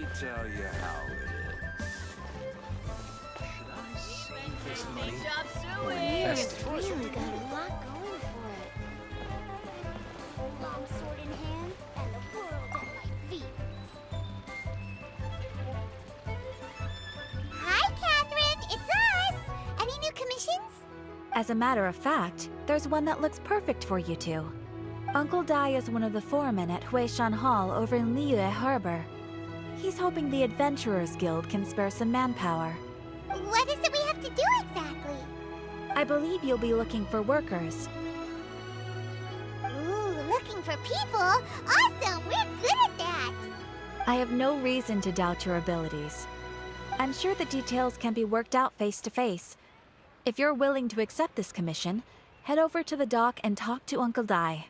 me tell you how it is. Should I save this money or invest it? Really got a lot going for it. Long sword in hand and the world at my feet. Hi, Catherine. It's us. Any new commissions? As a matter of fact, there's one that looks perfect for you two. Uncle Dai is one of the foremen at Huishan Hall over in Liyue Harbor. He's hoping the Adventurers Guild can spare some manpower. What is it we have to do exactly? I believe you'll be looking for workers. Ooh, looking for people? Awesome! We're good at that! I have no reason to doubt your abilities. I'm sure the details can be worked out face to face. If you're willing to accept this commission, head over to the dock and talk to Uncle Dai.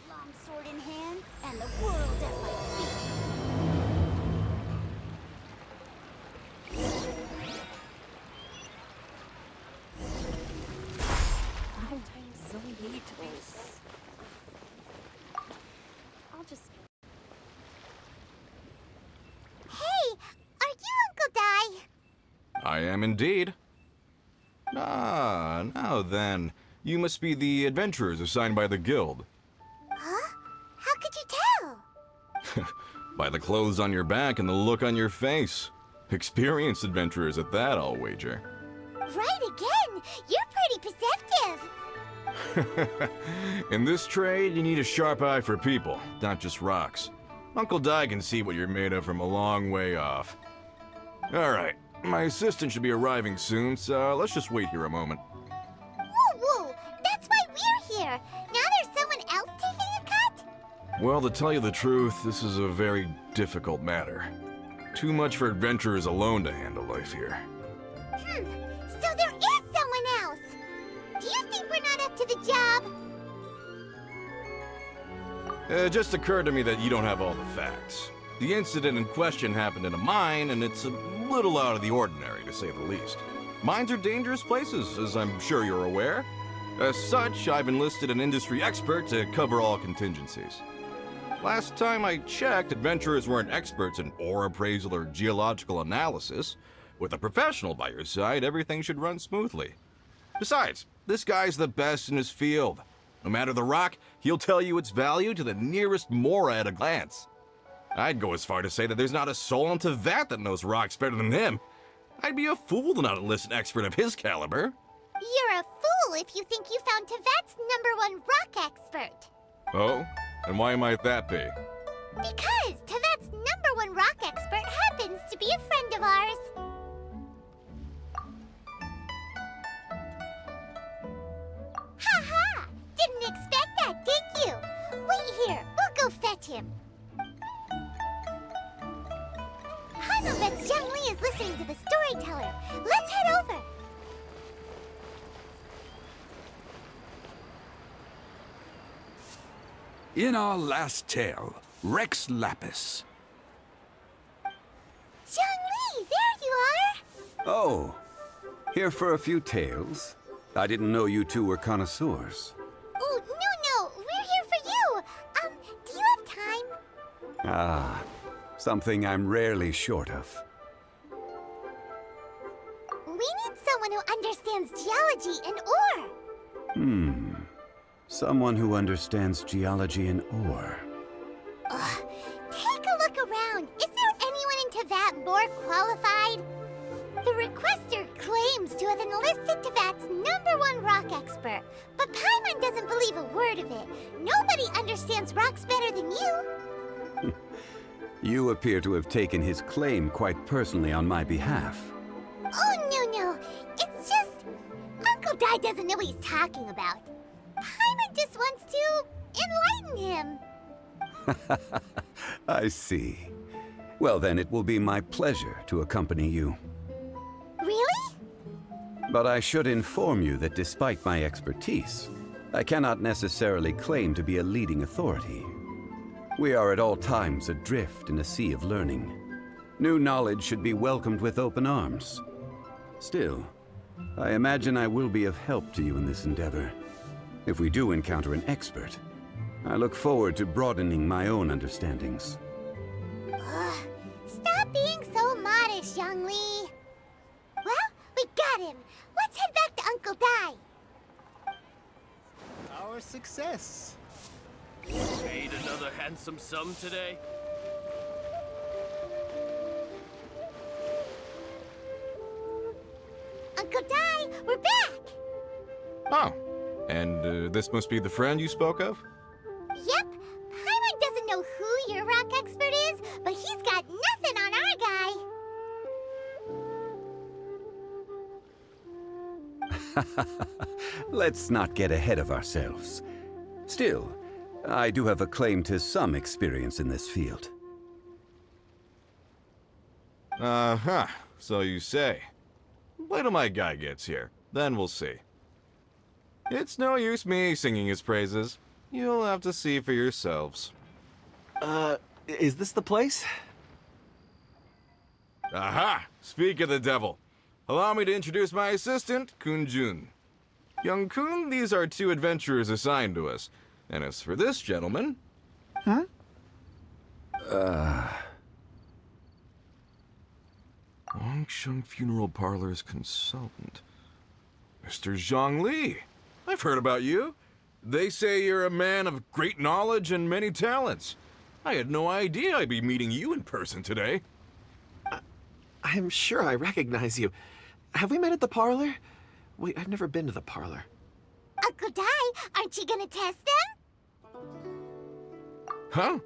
Long sword in hand and the world at my feet. I'll just... Hey! Are you Uncle Dai? I am indeed. Ah, now then. You must be the adventurers assigned by the guild. Huh? How could you tell? By the clothes on your back and the look on your face. Experienced adventurers at that, I'll wager. Right again! You're pretty perceptive! In this trade, you need a sharp eye for people, not just rocks. Uncle Dai can see what you're made of from a long way off. Alright, my assistant should be arriving soon, so let's just wait here a moment. Woo woo! That's why we're here! Now there's someone else taking a cut? Well, to tell you the truth, this is a very difficult matter. Too much for adventurers alone to handle life here. So there is someone else! Do you think we're not up to the job? It just occurred to me that you don't have all the facts. The incident in question happened in a mine, and it's a little out of the ordinary, to say the least. Mines are dangerous places, as I'm sure you're aware. As such, I've enlisted an industry expert to cover all contingencies. Last time I checked, adventurers weren't experts in ore appraisal or geological analysis. With a professional by your side, everything should run smoothly. Besides, this guy's the best in his field. No matter the rock, he'll tell you its value to the nearest mora at a glance. I'd go as far to say that there's not a soul on Tevat that knows rocks better than him. I'd be a fool to not enlist an expert of his caliber. You're a fool if you think you found Tevat's #1 rock expert. Oh? And why might that be? Because Tevat's #1 rock expert happens to be a friend of ours. Ha ha! Didn't expect that, did you? Wait here, we'll go fetch him. Hanno bets Zhongli is listening to the storyteller. Let's head over. In our last tale, Rex Lapis. Zhongli, there you are! Oh, here for a few tales? I didn't know you two were connoisseurs. Oh, no, we're here for you. Do you have time? Ah, something I'm rarely short of. We need someone who understands geology and ore. Someone who understands geology and ore. Ugh, take a look around. Is there anyone in Tevat more qualified? The requester claims to have enlisted Tevat's #1 rock expert, but Paimon doesn't believe a word of it. Nobody understands rocks better than you. You appear to have taken his claim quite personally on my behalf. Oh, no. It's just... Uncle Dai doesn't know what he's talking about. Paimon just wants to enlighten him. I see. Well then, it will be my pleasure to accompany you. Really? But I should inform you that despite my expertise, I cannot necessarily claim to be a leading authority. We are at all times adrift in a sea of learning. New knowledge should be welcomed with open arms. Still, I imagine I will be of help to you in this endeavor. If we do encounter an expert, I look forward to broadening my own understandings. Zhongli. Well, we got him. Let's head back to Uncle Dai. Our success. Paid another handsome sum today? Uncle Dai, we're back! Oh, and this must be the friend you spoke of? Yep. Paimon doesn't know who your rock expert is, but he's got nothing on our guy. Let's not get ahead of ourselves. Still, I do have a claim to some experience in this field. Uh-huh, so you say. Wait till my guy gets here, then we'll see. It's no use me singing his praises. You'll have to see for yourselves. Is this the place? Aha! Speak of the devil. Allow me to introduce my assistant, Kun Jun. Young Kun, these are two adventurers assigned to us. And as for this gentleman... Longsheng Funeral Parlor's consultant. Mr. Zhongli. I've heard about you. They say you're a man of great knowledge and many talents. I had no idea I'd be meeting you in person today. I'm sure I recognize you. Have we met at the parlor? Wait, I've never been to the parlor. Uncle Dai, aren't you gonna test them? Huh?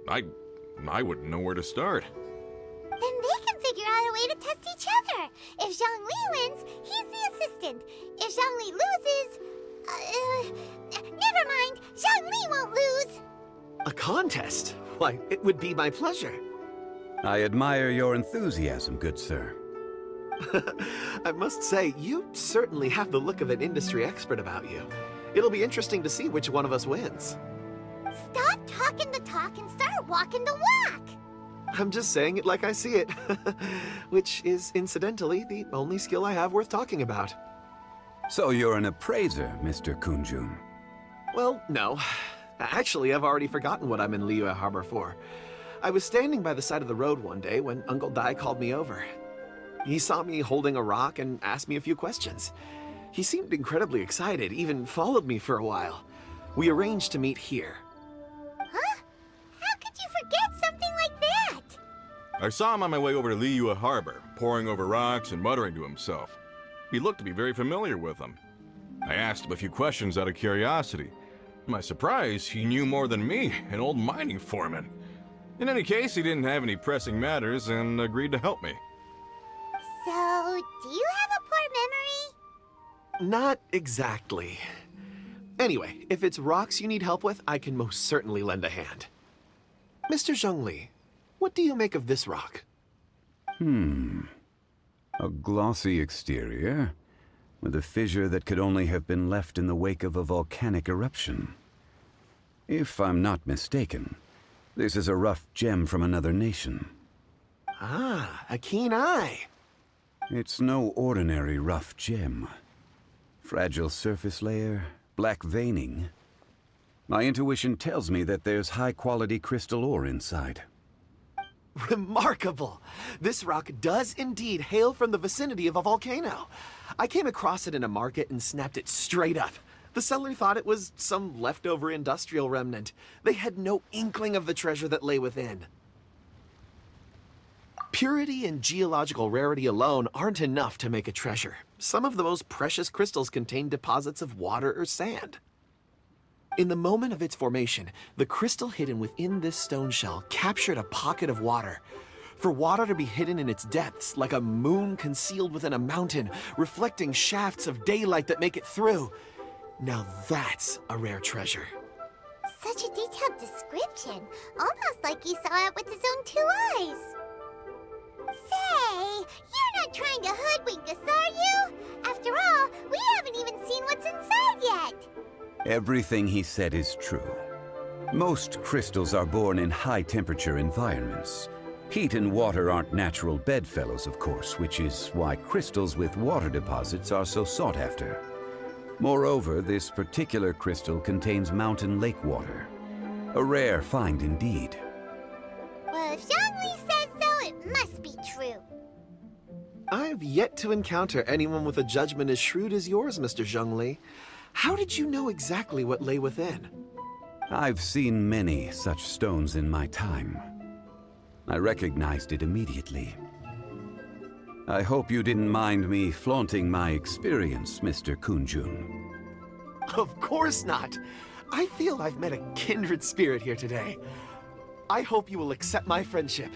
I wouldn't know where to start. Then they can figure out a way to test each other. If Zhongli wins, he's the assistant. If Zhongli loses... never mind. Zhongli won't lose. A contest? Why, it would be my pleasure. I admire your enthusiasm, good sir. I must say, you certainly have the look of an industry expert about you. It'll be interesting to see which one of us wins. Stop talking the talk and start walking the walk. I'm just saying it like I see it. Which is, incidentally, the only skill I have worth talking about. So you're an appraiser, Mr. Kunjun. Well, no. Actually, I've already forgotten what I'm in Liyue Harbor for. I was standing by the side of the road one day when Uncle Dai called me over. He saw me holding a rock and asked me a few questions. He seemed incredibly excited, even followed me for a while. We arranged to meet here. Huh? How could you forget something like that? I saw him on my way over to Liyue Harbor, poring over rocks and muttering to himself. He looked to be very familiar with them. I asked him a few questions out of curiosity. To my surprise, he knew more than me, an old mining foreman. In any case, he didn't have any pressing matters and agreed to help me. So, do you have a poor memory? Not exactly. Anyway, if it's rocks you need help with, I can most certainly lend a hand. Mr. Zhongli, what do you make of this rock? A glossy exterior, with a fissure that could only have been left in the wake of a volcanic eruption. If I'm not mistaken, this is a rough gem from another nation. Ah, a keen eye. It's no ordinary rough gem. Fragile surface layer, black veining. My intuition tells me that there's high-quality crystal ore inside. Remarkable! This rock does indeed hail from the vicinity of a volcano. I came across it in a market and snapped it straight up. The seller thought it was some leftover industrial remnant. They had no inkling of the treasure that lay within. Purity and geological rarity alone aren't enough to make a treasure. Some of the most precious crystals contain deposits of water or sand. In the moment of its formation, the crystal hidden within this stone shell captured a pocket of water. For water to be hidden in its depths, like a moon concealed within a mountain, reflecting shafts of daylight that make it through. Now that's a rare treasure. Such a detailed description, almost like he saw it with his own two eyes. Say, you're not trying to hoodwink us, are you? After all, we haven't even seen what's inside yet. Everything he said is true. Most crystals are born in high-temperature environments. Heat and water aren't natural bedfellows, of course, which is why crystals with water deposits are so sought after. Moreover, this particular crystal contains mountain lake water. A rare find indeed. Well, if Zhongli says so, it must be true. I've yet to encounter anyone with a judgment as shrewd as yours, Mr. Zhongli. How did you know exactly what lay within? I've seen many such stones in my time. I recognized it immediately. I hope you didn't mind me flaunting my experience, Mr. Kunjun. Of course not. I feel I've met a kindred spirit here today. I hope you will accept my friendship.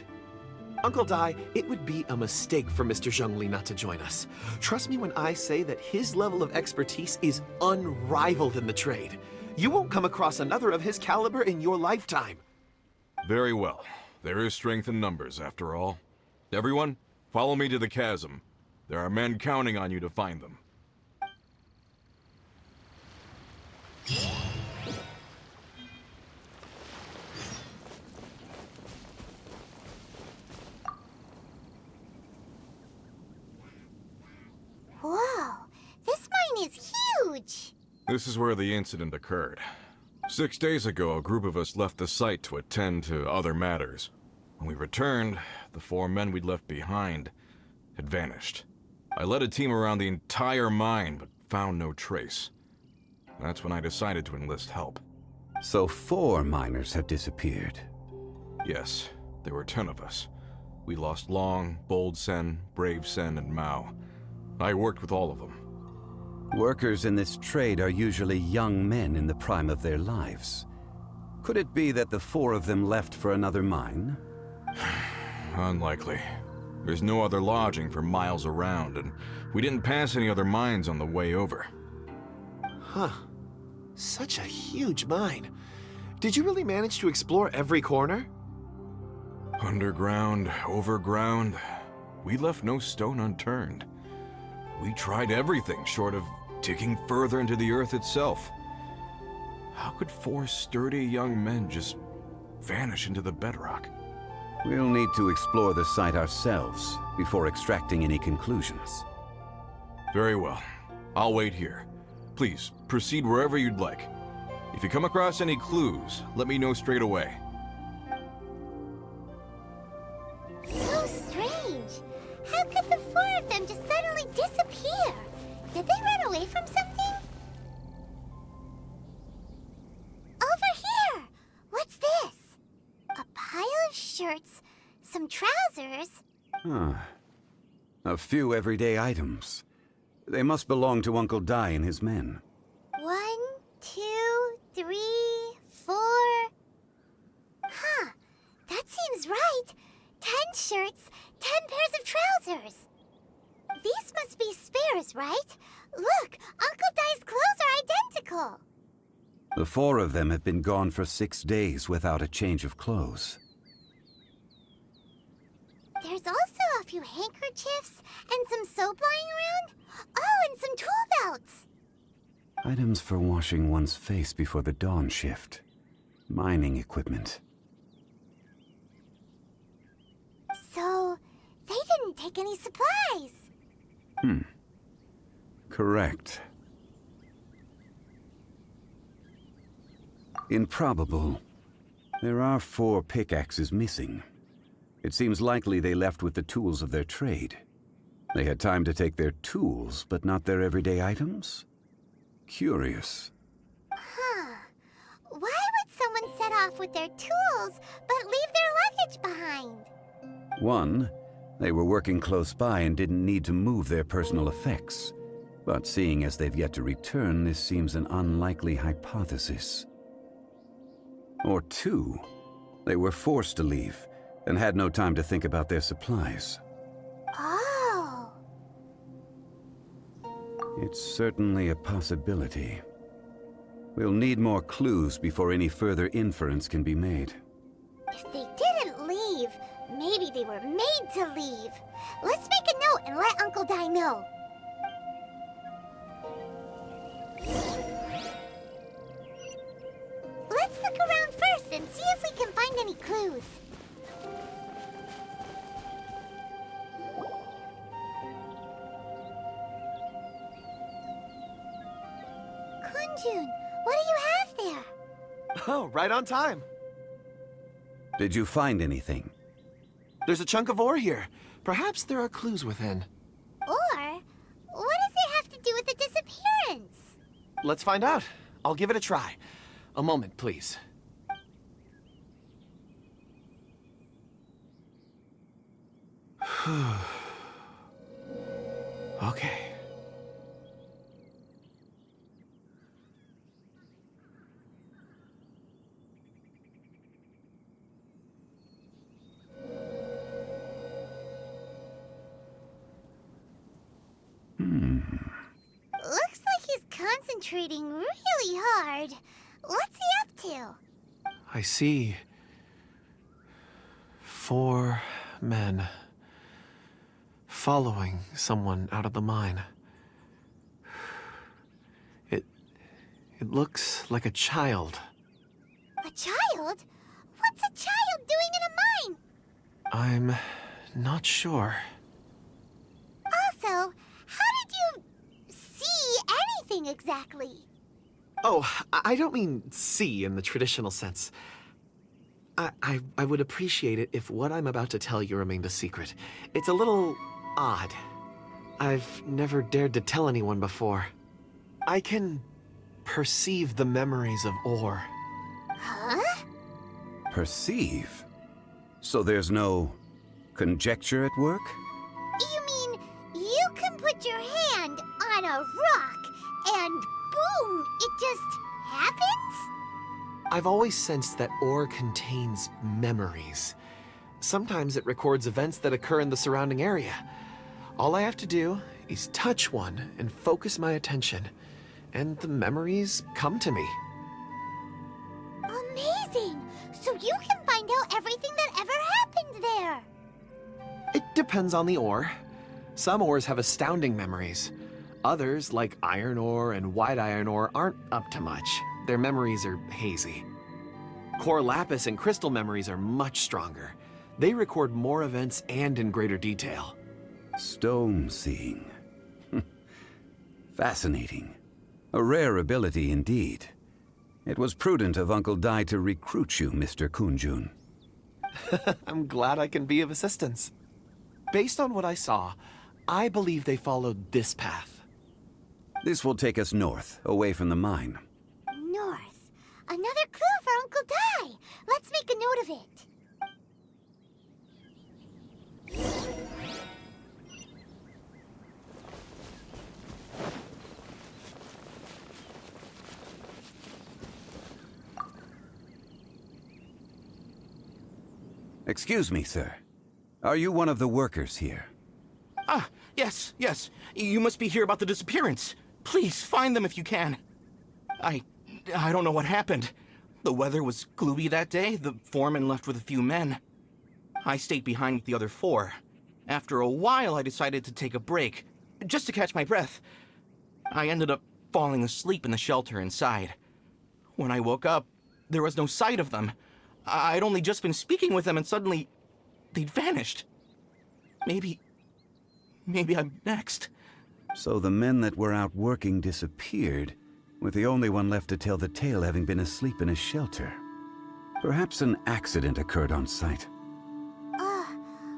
Uncle Dai, it would be a mistake for Mr. Zhongli not to join us. Trust me when I say that his level of expertise is unrivaled in the trade. You won't come across another of his caliber in your lifetime. Very well. There is strength in numbers, after all. Everyone, follow me to the chasm. There are men counting on you to find them. Whoa, this mine is huge! This is where the incident occurred. 6 days ago, a group of us left the site to attend to other matters. When we returned, the 4 men we'd left behind had vanished. I led a team around the entire mine, but found no trace. That's when I decided to enlist help. So 4 miners have disappeared. Yes, there were 10 of us. We lost Long, Bold Sen, Brave Sen, and Mao. I worked with all of them. Workers in this trade are usually young men in the prime of their lives. Could it be that the 4 of them left for another mine? Unlikely. There's no other lodging for miles around, and we didn't pass any other mines on the way over. Huh. Such a huge mine. Did you really manage to explore every corner? Underground, overground, we left no stone unturned. We tried everything short of digging further into the earth itself. How could 4 sturdy young men just vanish into the bedrock? We'll need to explore the site ourselves before extracting any conclusions. Very well. I'll wait here. Please, proceed wherever you'd like. If you come across any clues, let me know straight away. So strange. How could the 4 of them just suddenly disappear? Did they run away from something? Over here! What's this? A pile of shirts, some trousers. Huh. A few everyday items. They must belong to Uncle Dai and his men. 1, 2, 3, 4. Huh. That seems right. 10 shirts, 10 pairs of trousers. These must be spares, right? Look, Uncle Dai's clothes are identical. The 4 of them have been gone for 6 days without a change of clothes. There's also a few handkerchiefs and some soap lying around. Oh, and some tool belts. Items for washing one's face before the dawn shift. Mining equipment. So, they didn't take any supplies. Correct. Improbable. There are 4 pickaxes missing. It seems likely they left with the tools of their trade. They had time to take their tools, but not their everyday items? Curious. Huh. Why would someone set off with their tools, but leave their luggage behind? 1, they were working close by and didn't need to move their personal effects. But seeing as they've yet to return, this seems an unlikely hypothesis. Or 2, they were forced to leave and had no time to think about their supplies. Oh. It's certainly a possibility. We'll need more clues before any further inference can be made. If they didn't leave, maybe they were made to leave. Let's make a note and let Uncle Dai know. Let's look around first and see if we can find any clues. Kunjun, what do you have there? Oh, right on time. Did you find anything? There's a chunk of ore here. Perhaps there are clues within. let's find out. I'll give it a try. A moment, please. Okay. Looks like he's concentrating really hard. What's he up to? I see 4 men following someone out of the mine. It looks like a child. A child? What's a child doing in a mine? I'm not sure. Also, how did you see anything exactly? Oh, I don't mean see in the traditional sense. I would appreciate it if what I'm about to tell you remained a secret. It's a little odd. I've never dared to tell anyone before. I can perceive the memories of Or. Huh? Perceive? So there's no conjecture at work? You mean you can put your hand on a rock and boom, it just happens? I've always sensed that Or contains memories. Sometimes it records events that occur in the surrounding area. All I have to do is touch one and focus my attention, and the memories come to me. Amazing! So you can find out everything that ever happened there. It depends on the ore. Some ores have astounding memories. Others, like iron ore and white iron ore, aren't up to much. Their memories are hazy. Core lapis and crystal memories are much stronger. They record more events and in greater detail. Stone seeing. Fascinating. A rare ability indeed. It was prudent of Uncle Dai to recruit you, Mr. Kunjun. I'm glad I can be of assistance. Based on what I saw, I believe they followed this path. This will take us north, away from the mine. North. Another clue for Uncle Dai. Let's make a note of it. Excuse me, sir. Are you one of the workers here? Ah, yes. You must be here about the disappearance. Please, find them if you can. I don't know what happened. The weather was gloomy that day. The foreman left with a few men. I stayed behind with the other 4. After a while, I decided to take a break, just to catch my breath. I ended up falling asleep in the shelter inside. When I woke up, there was no sight of them. I'd only just been speaking with them and suddenly they'd vanished. Maybe I'm next. So the men that were out working disappeared, with the only one left to tell the tale having been asleep in a shelter. Perhaps an accident occurred on site.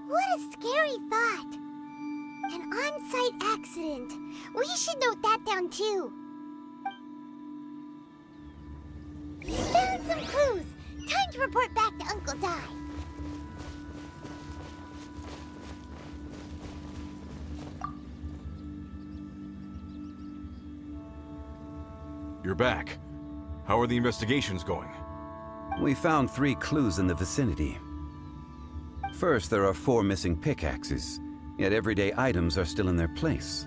What a scary thought. An on-site accident. We should note that down too. Found some clues. Time to report back to Uncle Dai. You're back. How are the investigations going? We found 3 clues in the vicinity. First, there are 4 missing pickaxes, yet everyday items are still in their place.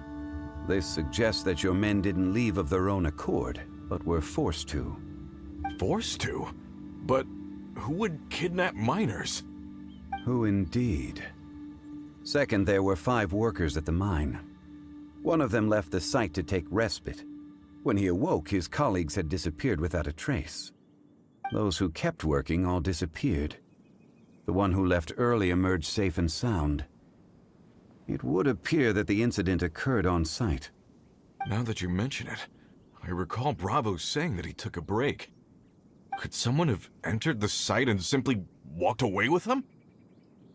This suggests that your men didn't leave of their own accord, but were forced to. Forced to? But who would kidnap miners? Who indeed? Second, there were 5 workers at the mine. One of them left the site to take respite. When he awoke, his colleagues had disappeared without a trace. Those who kept working all disappeared. The one who left early emerged safe and sound. It would appear that the incident occurred on site. Now that you mention it, I recall Bravo saying that he took a break. Could someone have entered the site and simply walked away with them?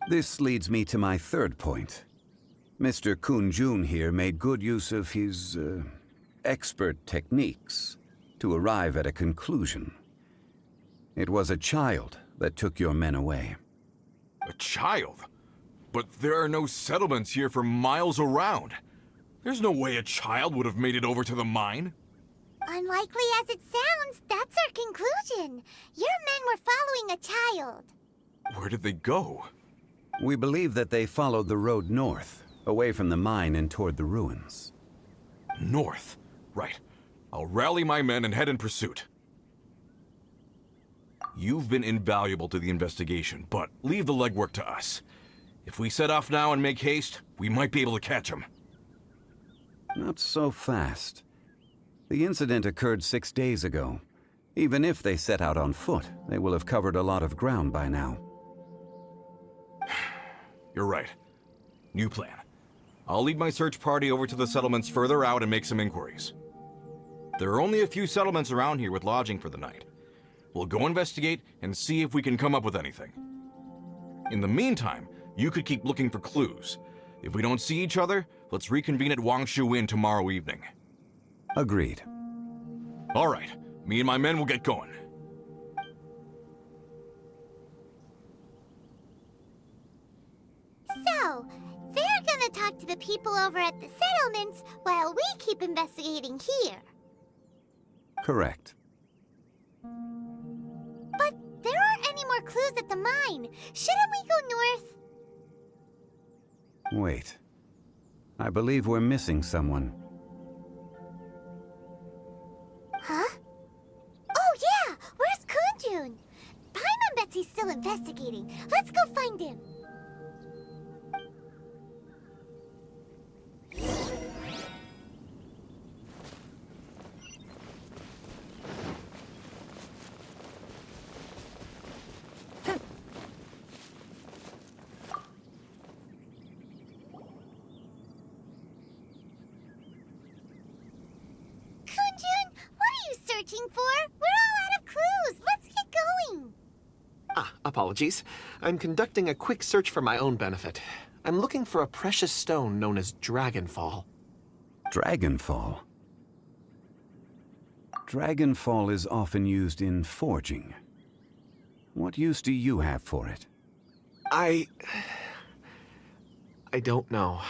This leads me to my third point. Mr. Kunjun here made good use of his, expert techniques to arrive at a conclusion. It was a child that took your men away. A child? But there are no settlements here for miles around. There's no way a child would have made it over to the mine. Unlikely as it sounds, that's our conclusion. Your men were following a child. Where did they go? We believe that they followed the road north, away from the mine and toward the ruins. North. Right. I'll rally my men and head in pursuit. You've been invaluable to the investigation, but leave the legwork to us. If we set off now and make haste, we might be able to catch them. Not so fast. The incident occurred 6 days ago. Even if they set out on foot, they will have covered a lot of ground by now. You're right. New plan. I'll lead my search party over to the settlements further out and make some inquiries. There are only a few settlements around here with lodging for the night. We'll go investigate and see if we can come up with anything. In the meantime, you could keep looking for clues. If we don't see each other, let's reconvene at Wangshu Inn tomorrow evening. Agreed. All right. Me and my men will get going. So, they're gonna talk to the people over at the settlements while we keep investigating here. Correct. But there aren't any more clues at the mine. Shouldn't we go north? Wait. I believe we're missing someone. Huh? Oh yeah! Where's Kunjun? Paimon bets he's still investigating. Let's go find him. Kunjun, what are you searching for? We're all out of clues. Let's get going. Apologies. I'm conducting a quick search for my own benefit. I'm looking for a precious stone known as Dragonfall. Dragonfall? Dragonfall is often used in forging. What use do you have for it? I don't know.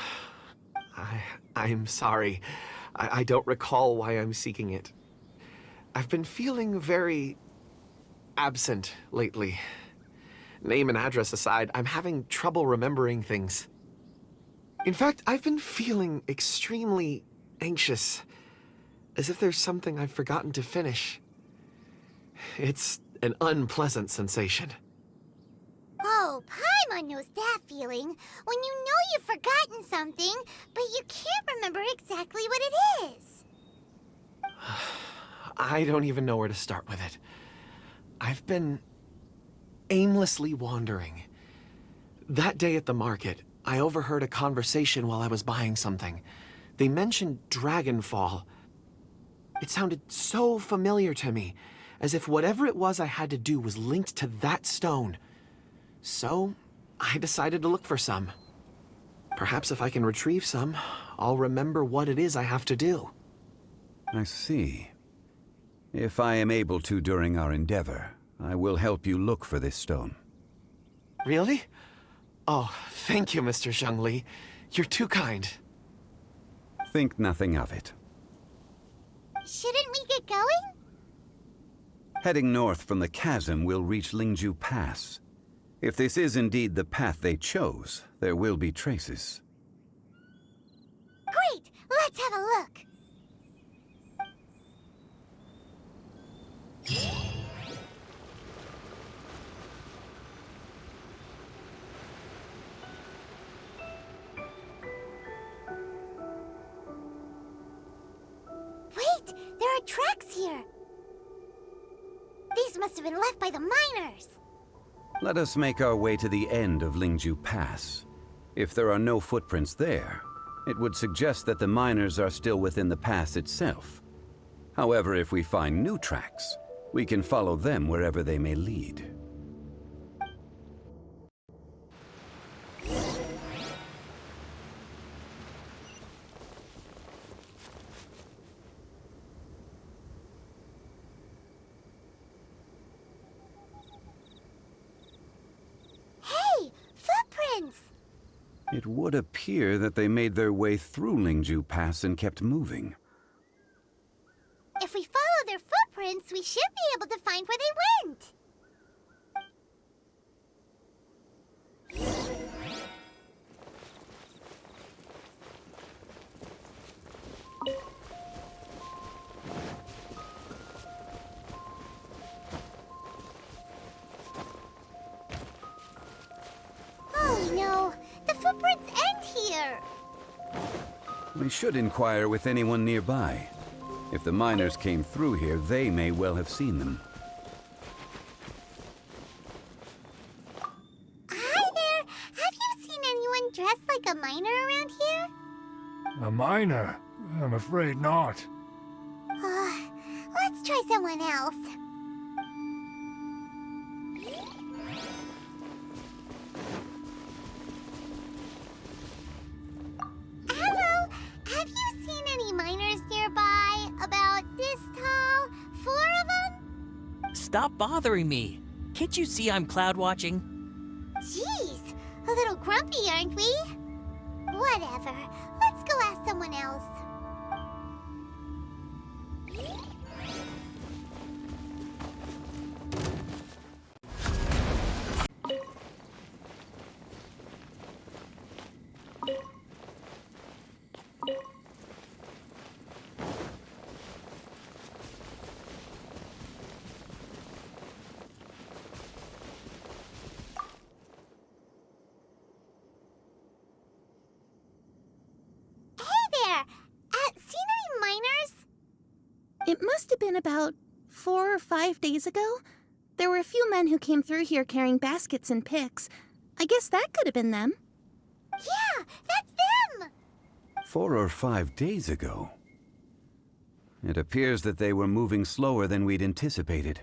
I'm sorry. I don't recall why I'm seeking it. I've been feeling very absent lately. Name and address aside, I'm having trouble remembering things. In fact, I've been feeling extremely anxious, as if there's something I've forgotten to finish. It's an unpleasant sensation. Oh, Paimon knows that feeling. When you know you've forgotten something, but you can't remember exactly what it is. I don't even know where to start with it. I've been aimlessly wandering. That day at the market, I overheard a conversation while I was buying something. They mentioned Dragonfall. It sounded so familiar to me, as if whatever it was I had to do was linked to that stone. So, I decided to look for some. Perhaps if I can retrieve some, I'll remember what it is I have to do. I see. If I am able to during our endeavor, I will help you look for this stone. Really? Oh, thank you, Mr. Zhongli. You're too kind. Think nothing of it. Shouldn't we get going? Heading north from the chasm, we'll reach Lingju Pass. If this is indeed the path they chose, there will be traces. Great! Let's have a look. Wait! There are tracks here! These must have been left by the miners! Let us make our way to the end of Lingju Pass. If there are no footprints there, it would suggest that the miners are still within the pass itself. However, if we find new tracks, we can follow them wherever they may lead. It would appear that they made their way through Lingju Pass and kept moving. If we follow their footprints, we should be able to find where they went. Oh no, the footprints end here. We should inquire with anyone nearby. If the miners came through here, they may well have seen them. Hi there! Have you seen anyone dressed like a miner around here? A miner? I'm afraid not. Let's try someone else. Hello! Have you seen any miners nearby? About this tall? 4 of them? Stop bothering me. Can't you see I'm cloud watching? Jeez, a little grumpy, aren't we? Whatever. Let's go ask someone else. Seen any miners? It must have been about 4 or 5 days ago. There were a few men who came through here carrying baskets and picks. I guess that could have been them. Yeah, that's them! 4 or 5 days ago. It appears that they were moving slower than we'd anticipated.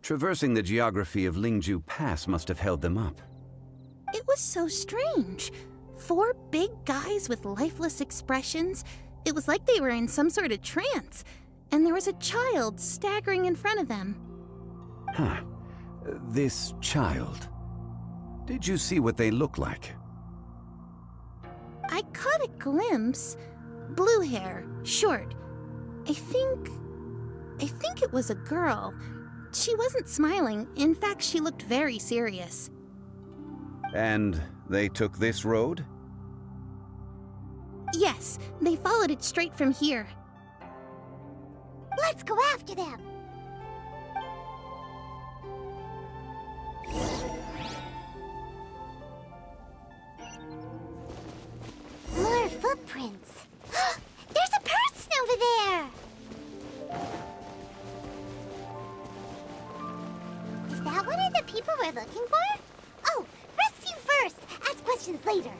Traversing the geography of Lingju Pass must have held them up. It was so strange. 4 big guys with lifeless expressions. It was like they were in some sort of trance. And there was a child staggering in front of them. Huh. This child. Did you see what they look like? I caught a glimpse. Blue hair, short. I think it was a girl. She wasn't smiling. In fact, she looked very serious. And they took this road? Yes, they followed it straight from here. Let's go after them! More footprints. There's a person over there! Is that one of the people we're looking for? Oh, rescue first! Ask questions later.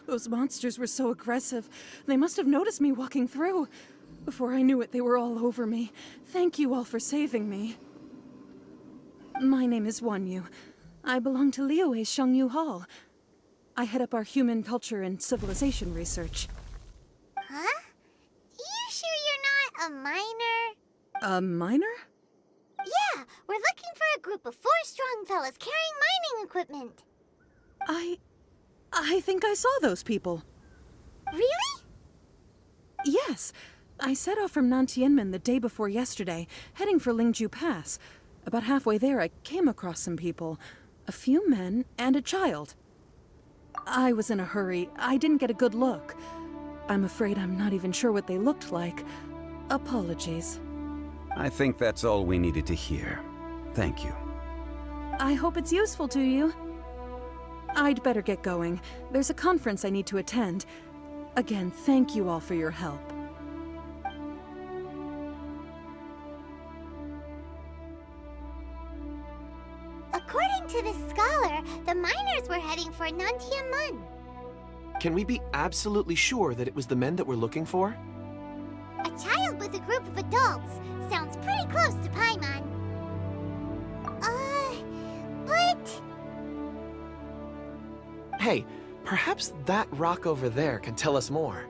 Those monsters were so aggressive. They must have noticed me walking through. Before I knew it, they were all over me. Thank you all for saving me. My name is Wanyu. I belong to Liyue's Shangyu Hall. I head up our human culture and civilization research. Huh? You sure you're not a miner? A miner? Yeah, we're looking for a group of 4 strong fellas carrying mining equipment. I think I saw those people. Really? Yes. I set off from Nantianmen the day before yesterday, heading for Lingju Pass. About halfway there, I came across some people. A few men and a child. I was in a hurry. I didn't get a good look. I'm afraid I'm not even sure what they looked like. Apologies. I think that's all we needed to hear. Thank you. I hope it's useful to you. I'd better get going. There's a conference I need to attend. Again, thank you all for your help. According to this scholar, the miners were heading for Nantianmen. Can we be absolutely sure that it was the men that we're looking for? A child with a group of adults. Sounds pretty close to Paimon. But... Hey, perhaps that rock over there can tell us more.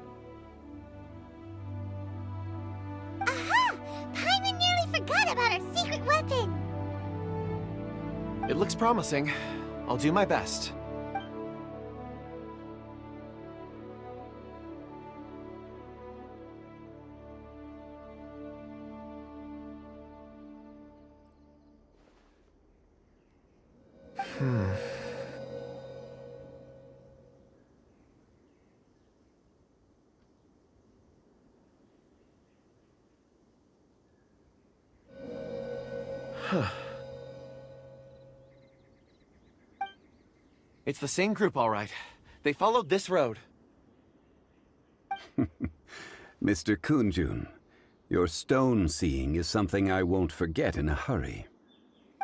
promising. I'll do my best. It's the same group, all right. They followed this road. Mr. Kunjun, your stone seeing is something I won't forget in a hurry.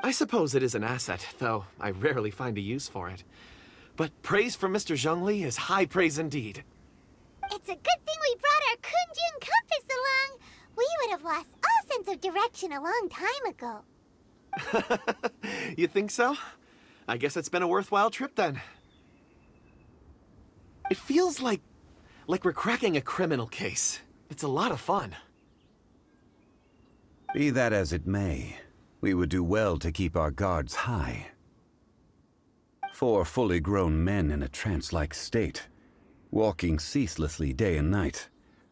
I suppose it is an asset, though I rarely find a use for it. But praise from Mr. Zhongli is high praise indeed. It's a good thing we brought our Kunjun compass along. We would have lost all sense of direction a long time ago. You think so? I guess it's been a worthwhile trip then. It feels like we're cracking a criminal case. It's a lot of fun. Be that as it may, we would do well to keep our guards high. 4 fully grown men in a trance-like state, walking ceaselessly day and night,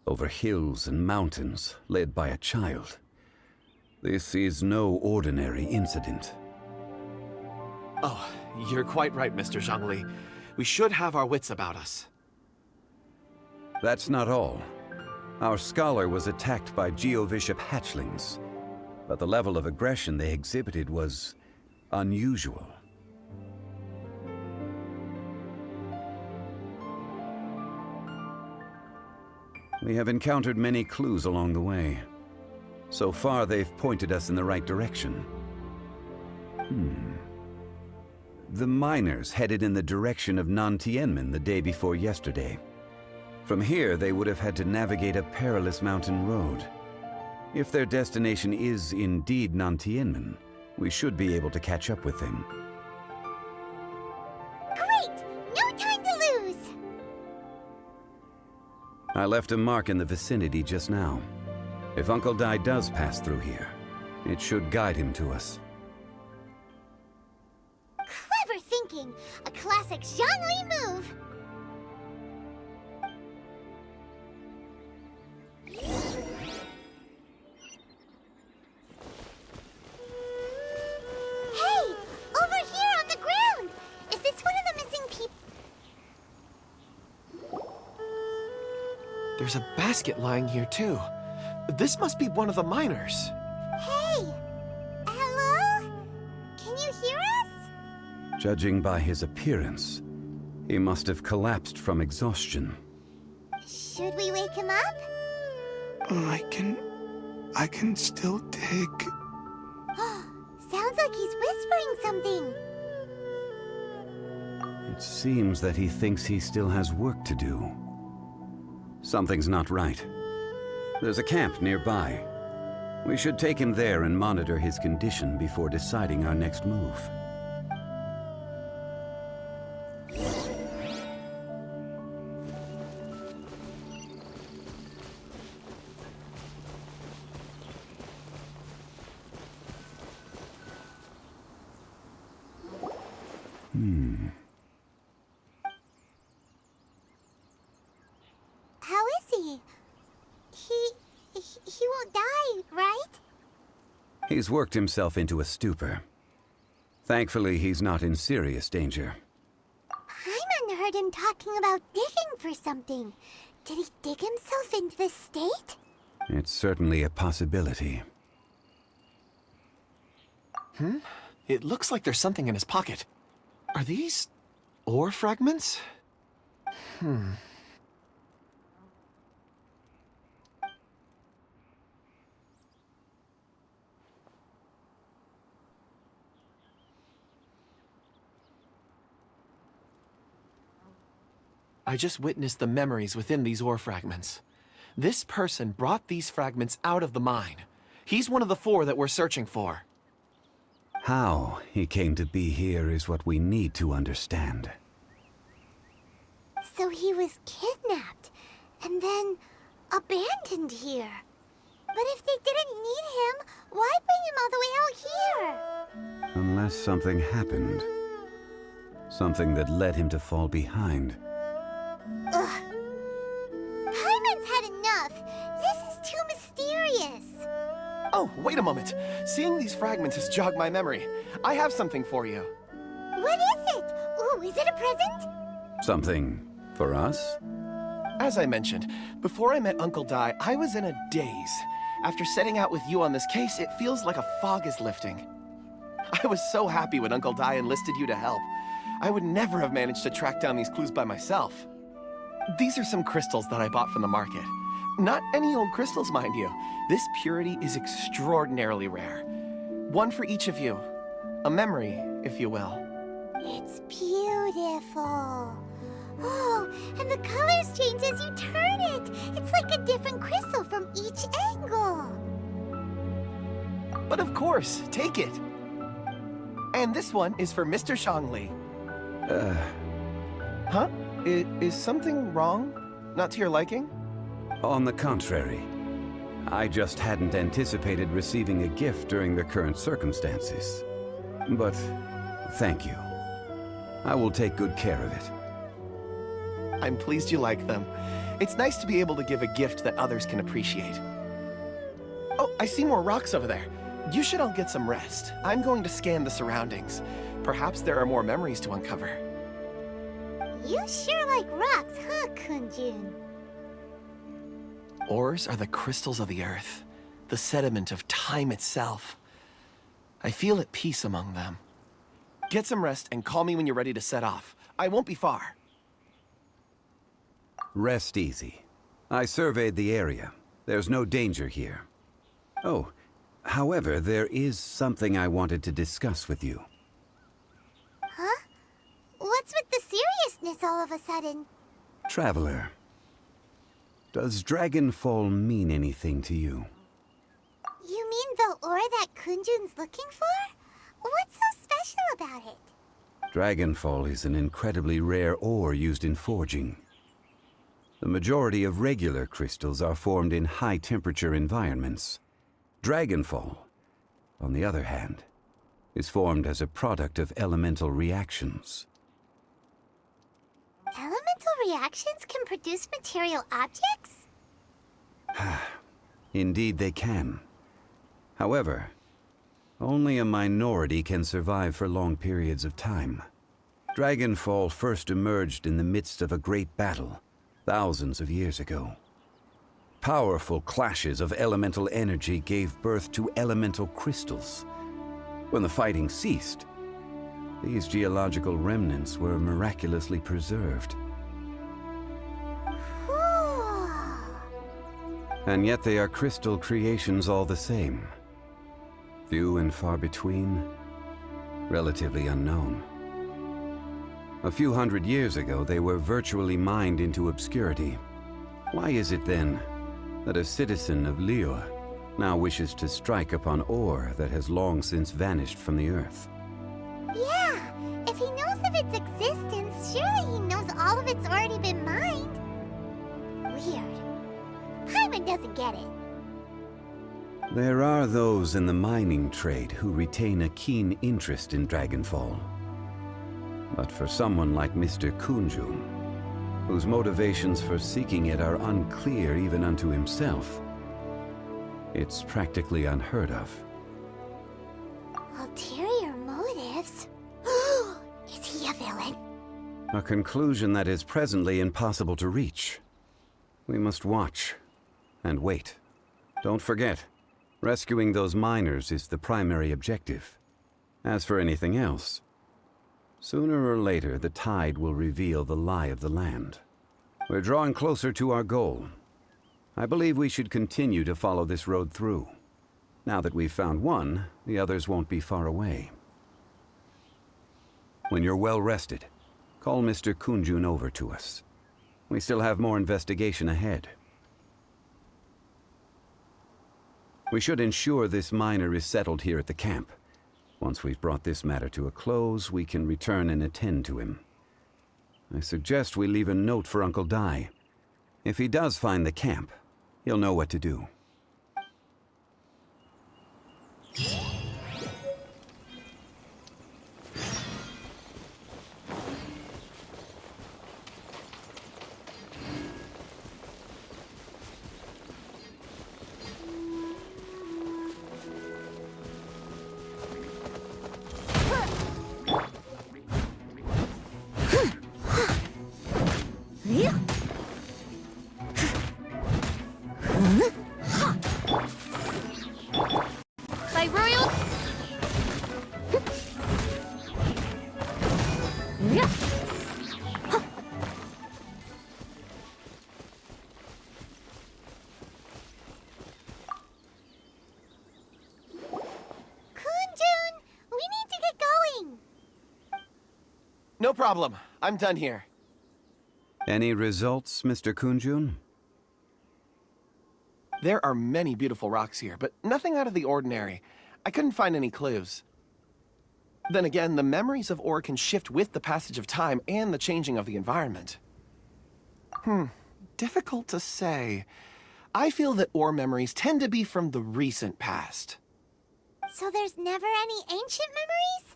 over hills and mountains, led by a child. This is no ordinary incident. Oh, you're quite right, Mr. Zhongli. We should have our wits about us. That's not all. Our scholar was attacked by Geovishap hatchlings, but the level of aggression they exhibited was unusual. We have encountered many clues along the way. So far, they've pointed us in the right direction. The miners headed in the direction of Nantianmen the day before yesterday. From here, they would have had to navigate a perilous mountain road. If their destination is indeed Nantianmen, we should be able to catch up with them. Great! No time to lose! I left a mark in the vicinity just now. If Uncle Dai does pass through here, it should guide him to us. Clever thinking! A classic Zhongli move! Hey! Over here on the ground! Is this one of the missing people? There's a basket lying here, too. This must be one of the miners. Hey! Hello? Can you hear us? Judging by his appearance, he must have collapsed from exhaustion. Should we wake him up? I can still dig. Sounds like he's whispering something. It seems that he thinks he still has work to do. Something's not right. There's a camp nearby. We should take him there and monitor his condition before deciding our next move. How is he? He won't die, right? He's worked himself into a stupor. Thankfully, he's not in serious danger. Paimon heard him talking about digging for something. Did he dig himself into this state? It's certainly a possibility. It looks like there's something in his pocket. Are these ore fragments? I just witnessed the memories within these ore fragments. This person brought these fragments out of the mine. He's one of the 4 that we're searching for. How he came to be here is what we need to understand. So he was kidnapped and then abandoned here. But if they didn't need him, why bring him all the way out here? Unless something happened. Something that led him to fall behind. Ugh. Paimon's had enough. This is too mysterious. Oh, wait a moment. Seeing these fragments has jogged my memory. I have something for you. What is it? Ooh, is it a present? Something for us? As I mentioned, before I met Uncle Dai, I was in a daze. After setting out with you on this case, it feels like a fog is lifting. I was so happy when Uncle Dai enlisted you to help. I would never have managed to track down these clues by myself. These are some crystals that I bought from the market. Not any old crystals, mind you. This purity is extraordinarily rare. One for each of you. A memory, if you will. It's beautiful. Oh, and the colors change as you turn it. It's like a different crystal from each angle. But of course, take it. And this one is for Mr. Zhongli. Huh? Is something wrong? Not to your liking? On the contrary. I just hadn't anticipated receiving a gift during the current circumstances. But thank you. I will take good care of it. I'm pleased you like them. It's nice to be able to give a gift that others can appreciate. Oh, I see more rocks over there. You should all get some rest. I'm going to scan the surroundings. Perhaps there are more memories to uncover. You sure like rocks, huh, Kunjun? Ores are the crystals of the earth, the sediment of time itself. I feel at peace among them. Get some rest and call me when you're ready to set off. I won't be far. Rest easy. I surveyed the area. There's no danger here. Oh, however, there is something I wanted to discuss with you. Huh? What's with the seriousness all of a sudden? Traveler, does Dragonfall mean anything to you? You mean the ore that Kunjun's looking for? What's so special about it? Dragonfall is an incredibly rare ore used in forging. The majority of regular crystals are formed in high-temperature environments. Dragonfall, on the other hand, is formed as a product of elemental reactions. Elemental reactions can produce material objects? Indeed they can. However, only a minority can survive for long periods of time. Dragonfall first emerged in the midst of a great battle, thousands of years ago. Powerful clashes of elemental energy gave birth to elemental crystals. When the fighting ceased, these geological remnants were miraculously preserved. Cool. And yet they are crystal creations all the same. Few and far between, relatively unknown. A few hundred years ago, they were virtually mined into obscurity. Why is it then that a citizen of Liyue now wishes to strike upon ore that has long since vanished from the earth? Yeah, if he knows of its existence, surely he knows all of it's already been mined. Weird. Paimon doesn't get it. There are those in the mining trade who retain a keen interest in Dragonfall. But for someone like Mr. Kunjun, whose motivations for seeking it are unclear even unto himself, it's practically unheard of. Ulterior motives? Is he a villain? A conclusion that is presently impossible to reach. We must watch and wait. Don't forget, rescuing those miners is the primary objective. As for anything else, sooner or later the tide will reveal the lie of the land. We're drawing closer to our goal. I believe we should continue to follow this road through. Now that we've found one, the others won't be far away. When you're well rested, call Mr. Kunjun over to us. We still have more investigation ahead. We should ensure this miner is settled here at the camp. Once we've brought this matter to a close, we can return and attend to him. I suggest we leave a note for Uncle Dai. If he does find the camp, he'll know what to do. No problem. I'm done here. Any results, Mr. Kunjun? There are many beautiful rocks here, but nothing out of the ordinary. I couldn't find any clues. Then again, the memories of ore can shift with the passage of time and the changing of the environment. Difficult to say. I feel that ore memories tend to be from the recent past. So there's never any ancient memories?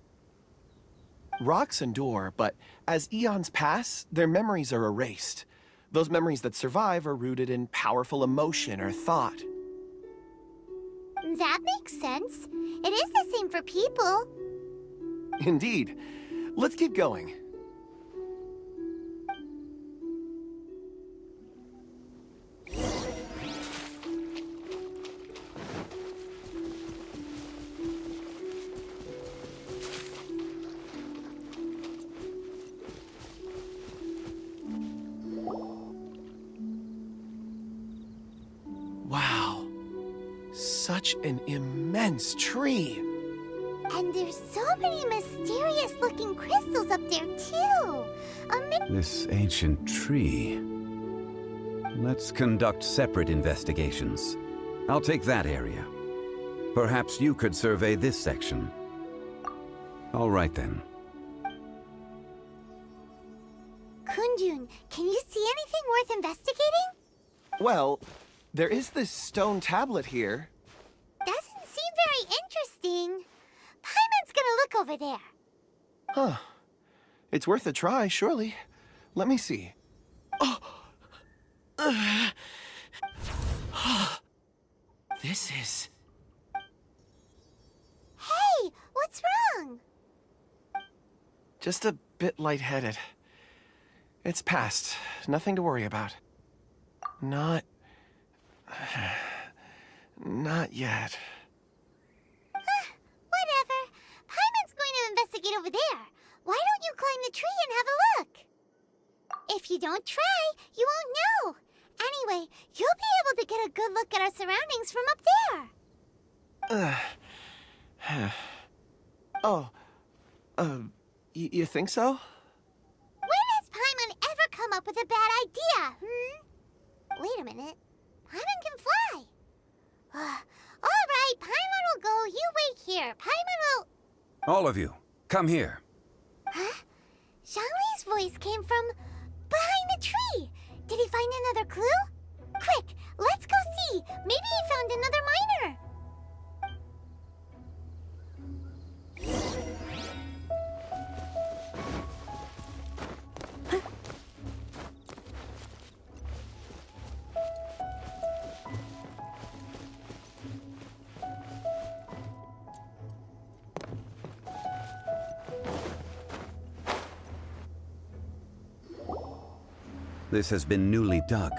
Rocks endure, but as eons pass, their memories are erased. Those memories that survive are rooted in powerful emotion or thought. That makes sense. It is the same for people. Indeed. Let's keep going. Wow. Such an immense tree. And there's so many mysterious-looking crystals up there, too. This ancient tree. Let's conduct separate investigations. I'll take that area. Perhaps you could survey this section. All right, then. Kunjun, can you see anything worth investigating? Well, there is this stone tablet here. Doesn't seem very interesting. Paimon's gonna look over there. Huh. It's worth a try, surely. Let me see. Oh! This is... Hey, what's wrong? just a bit lightheaded. It's past. Nothing to worry about. Not yet. Whatever. Paimon's going to investigate over there. Why don't you climb the tree and have a look? If you don't try, you won't know. Anyway, you'll be able to get a good look at our surroundings from up there. You think so? When has Paimon ever come up with a bad idea, Wait a minute. Paimon can fly. All right, Paimon will go. You wait here. Paimon will... All of you, come here. Huh? Zhongli's voice came from behind the tree. Did he find another clue? Quick, let's go see. Maybe he found another miner. This has been newly dug.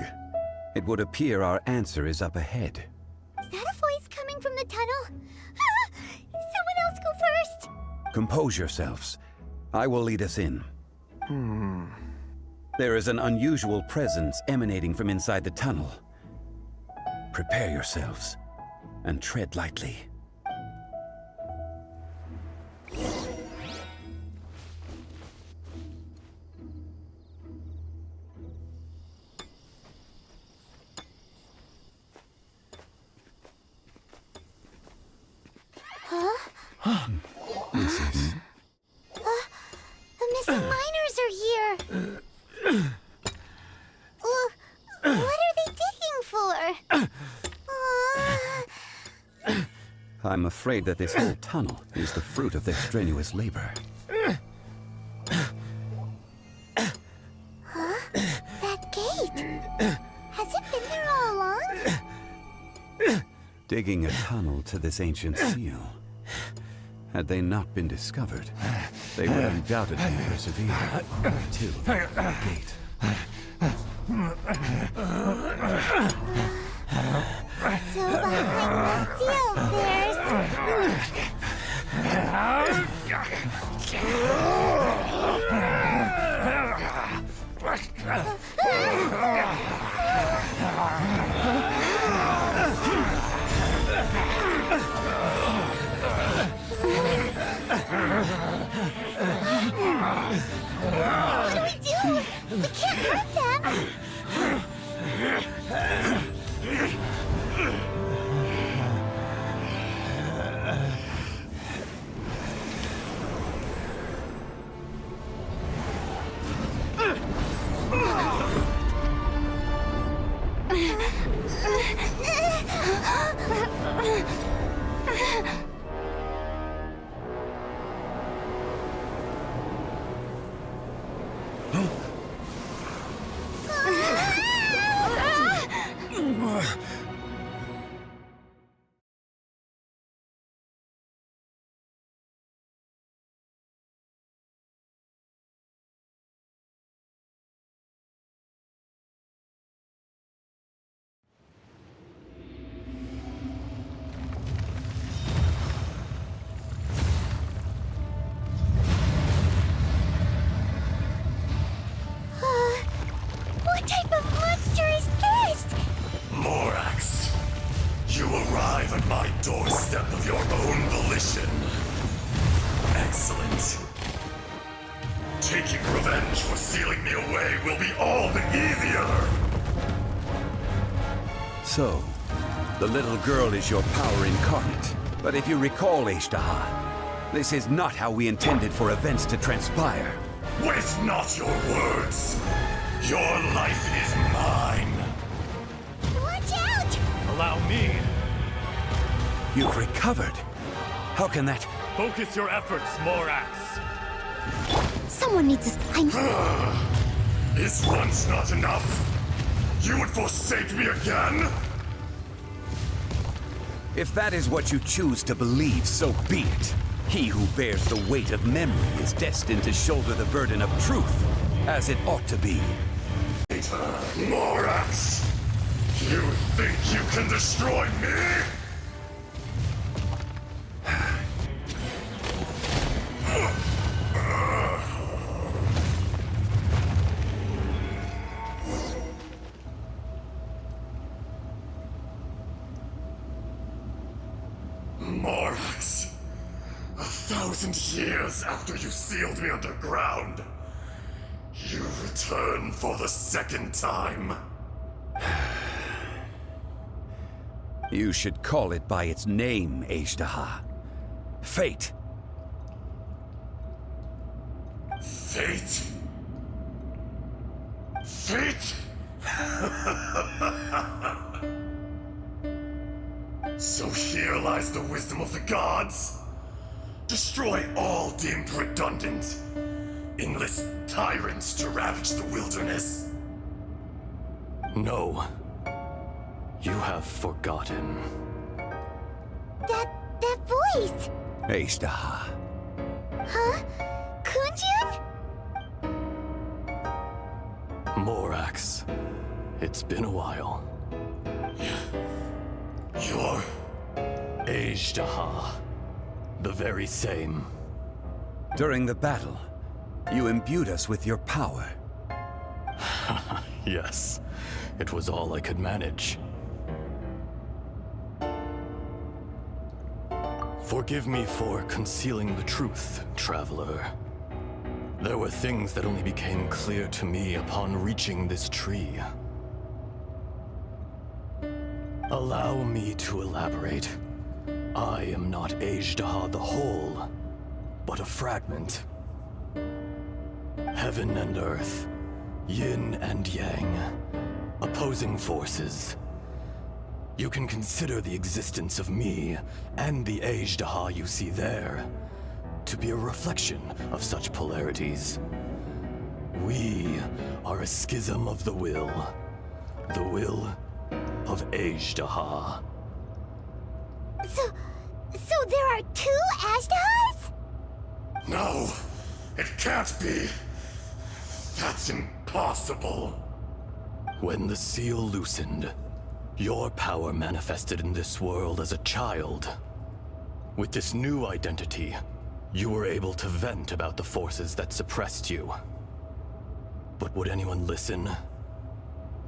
It would appear our answer is up ahead. Is that a voice coming from the tunnel? Someone else go first. Compose yourselves. I will lead us in. There is an unusual presence emanating from inside the tunnel. Prepare yourselves and tread lightly. The missing miners are here. What are they digging for? I'm afraid that this whole tunnel is the fruit of their strenuous labor. That gate. Has it been there all along? Digging a tunnel to this ancient seal. Had they not been discovered, they would undoubtedly persevere until the gate. So behind the seal, You can't hurt them! What type of monster is this? Morax, you arrive at my doorstep of your own volition. Excellent. Taking revenge for sealing me away will be all the easier. So, the little girl is your power incarnate. But if you recall, Ishtaha, this is not how we intended for events to transpire. Waste not your words. Your life is mine. Watch out! Allow me. You've recovered. How can that... Focus your efforts, Morax. Someone needs to find me. Is once not enough? You would forsake me again? If that is what you choose to believe, so be it. He who bears the weight of memory is destined to shoulder the burden of truth, as it ought to be. Morax! You think you can destroy me? Morax, 1,000 years after you sealed me underground, you return for the second time. You should call it by its name, Ishtaha. Fate. Fate? Fate? So here lies the wisdom of the gods. Destroy all deemed redundant. Enlist tyrants to ravage the wilderness. No. You have forgotten. That voice! Ishtaha. Huh? Kunjun? Morax. It's been a while. You're... Ejdaha. The very same. During the battle, you imbued us with your power. Yes. It was all I could manage. Forgive me for concealing the truth, traveler. There were things that only became clear to me upon reaching this tree. Allow me to elaborate. I am not Ejdaha the whole, but a fragment. Heaven and earth, yin and yang, opposing forces. You can consider the existence of me and the Ejdaha you see there to be a reflection of such polarities. We are a schism of the will of Ejdaha. So there are two Ashdahas? No, it can't be. That's impossible. When the seal loosened, your power manifested in this world as a child. With this new identity, you were able to vent about the forces that suppressed you. But would anyone listen?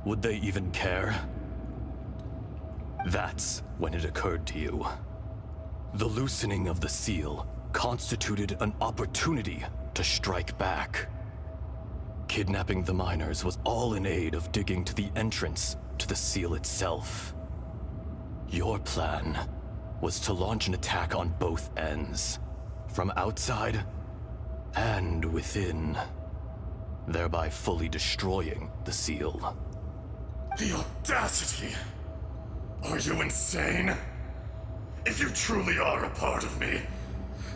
Would they even care? That's when it occurred to you. The loosening of the seal constituted an opportunity to strike back. Kidnapping the miners was all in aid of digging to the entrance to the seal itself. Your plan was to launch an attack on both ends, from outside and within, thereby fully destroying the seal. The audacity! Are you insane? If you truly are a part of me,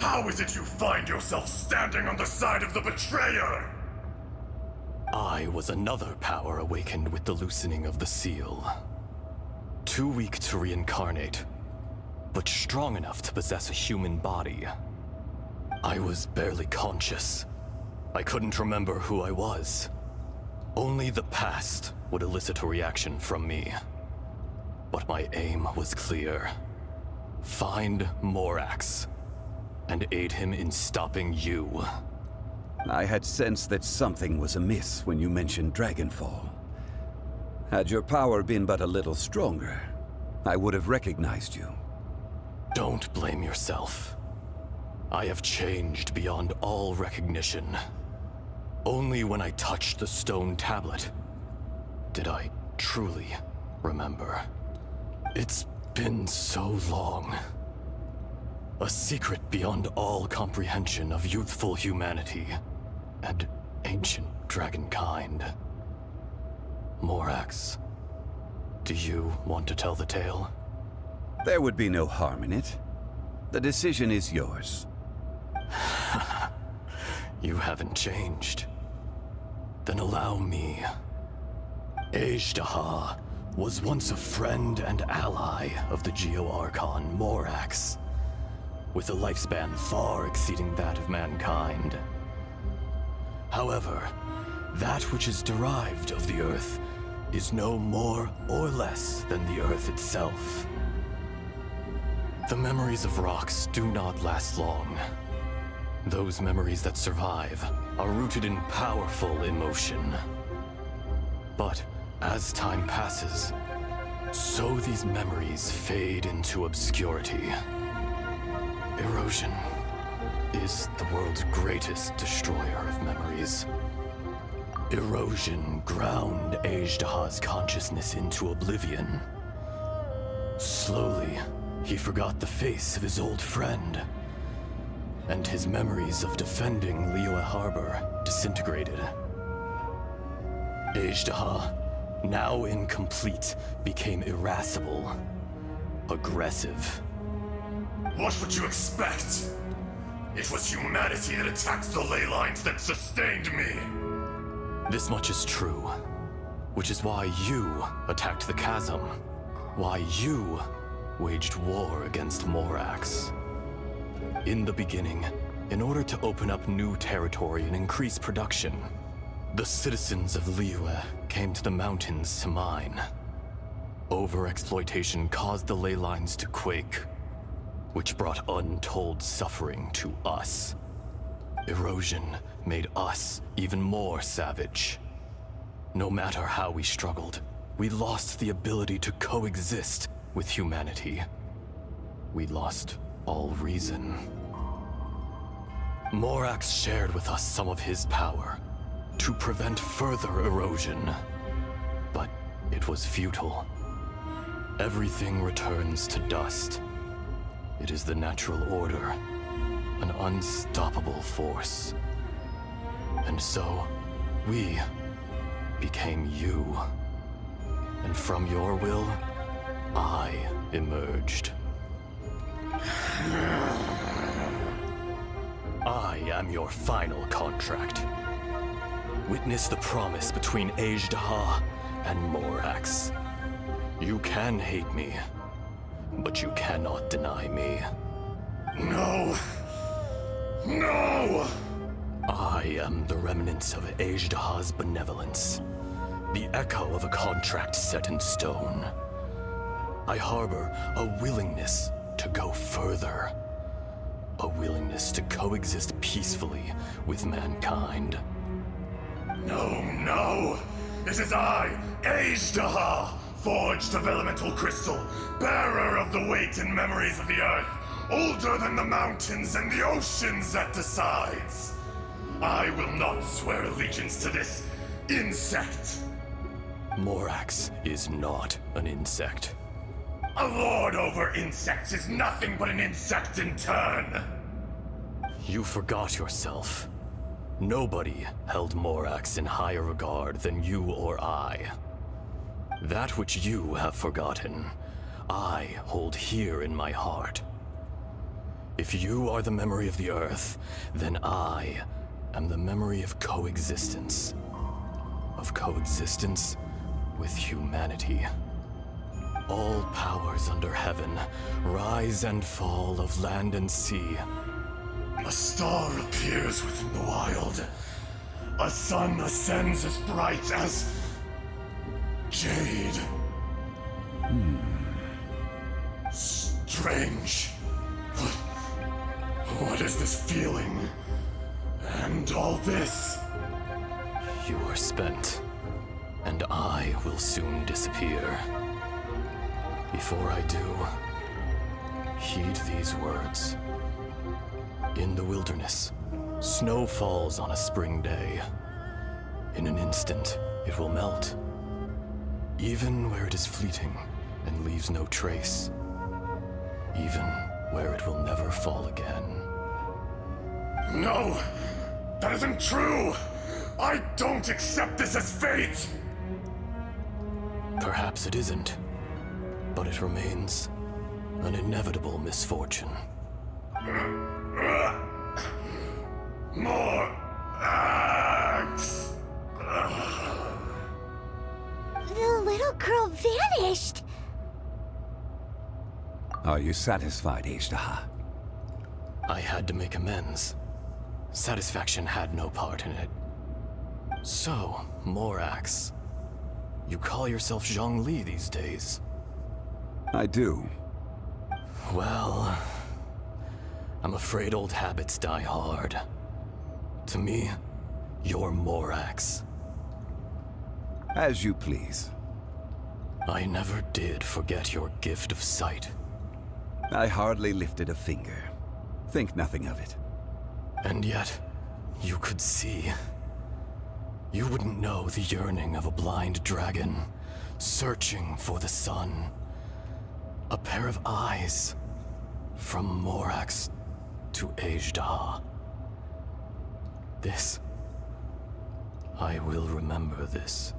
how is it you find yourself standing on the side of the betrayer? I was another power awakened with the loosening of the seal. Too weak to reincarnate, but strong enough to possess a human body. I was barely conscious. I couldn't remember who I was. Only the past would elicit a reaction from me. But my aim was clear. Find Morax, and aid him in stopping you. I had sensed that something was amiss when you mentioned Dragonfall. Had your power been but a little stronger, I would have recognized you. Don't blame yourself. I have changed beyond all recognition. Only when I touched the stone tablet did I truly remember. It's been so long. A secret beyond all comprehension of youthful humanity and ancient dragonkind. Morax, do you want to tell the tale? There would be no harm in it. The decision is yours. You haven't changed. Then allow me. Ejdaha was once a friend and ally of the Geo-Archon Morax, with a lifespan far exceeding that of mankind. However, that which is derived of the Earth is no more or less than the Earth itself. The memories of rocks do not last long. Those memories that survive are rooted in powerful emotion. But as time passes, so these memories fade into obscurity. Erosion is the world's greatest destroyer of memories. Erosion ground Ejdaha's consciousness into oblivion. Slowly, he forgot the face of his old friend, and his memories of defending Liyue Harbor disintegrated. Ejdaha, now incomplete, became irascible, aggressive. What would you expect? It was humanity that attacked the ley lines that sustained me. This much is true, which is why you attacked the chasm, why you waged war against Morax. In the beginning, in order to open up new territory and increase production, the citizens of Liyue came to the mountains to mine. Overexploitation caused the ley lines to quake, which brought untold suffering to us. Erosion made us even more savage. No matter how we struggled, we lost the ability to coexist with humanity. We lost all reason. Morax shared with us some of his power to prevent further erosion, but it was futile. Everything returns to dust. It is the natural order, an unstoppable force. And so, we became you. And from your will, I emerged. I am your final contract. Witness the promise between Ejdaha and Morax. You can hate me, but you cannot deny me. No! No! I am the remnants of Ejdaha's benevolence, the echo of a contract set in stone. I harbor a willingness to go further, a willingness to coexist peacefully with mankind. No, no! It is I, Ejdaha, forged of elemental crystal, bearer of the weight and memories of the earth, older than the mountains and the oceans at the sides. I will not swear allegiance to this insect. Morax is not an insect. A lord over insects is nothing but an insect in turn. You forgot yourself. Nobody held Morax in higher regard than you or I. That which you have forgotten, I hold here in my heart. If you are the memory of the Earth, then I am the memory of coexistence. Of coexistence with humanity. All powers under heaven, rise and fall of land and sea. A star appears within the wild. A sun ascends as bright as jade. Strange. What is this feeling? And all this? You are spent, and I will soon disappear. Before I do, heed these words. In the wilderness, snow falls on a spring day. In an instant, it will melt. Even where it is fleeting and leaves no trace. Even where it will never fall again. No! That isn't true! I don't accept this as fate! Perhaps it isn't, but it remains an inevitable misfortune. More axe! The little girl vanished! Are you satisfied, Ishtaha? I had to make amends. Satisfaction had no part in it. So, Morax, you call yourself Zhongli these days? I do. Well, I'm afraid old habits die hard. To me, you're Morax. As you please. I never did forget your gift of sight. I hardly lifted a finger. Think nothing of it. And yet, you could see. You wouldn't know the yearning of a blind dragon, searching for the sun. A pair of eyes, from Morax to Ejdah. This, I will remember this.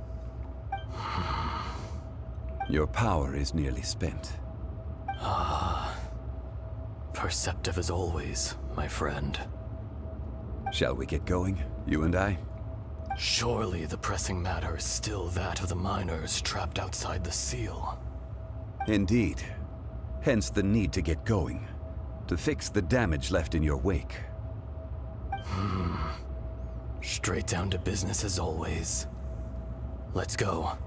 Your power is nearly spent. Perceptive as always, my friend. Shall we get going, you and I? Surely the pressing matter is still that of the miners trapped outside the seal. Indeed. Hence the need to get going. To fix the damage left in your wake. Straight down to business as always. Let's go.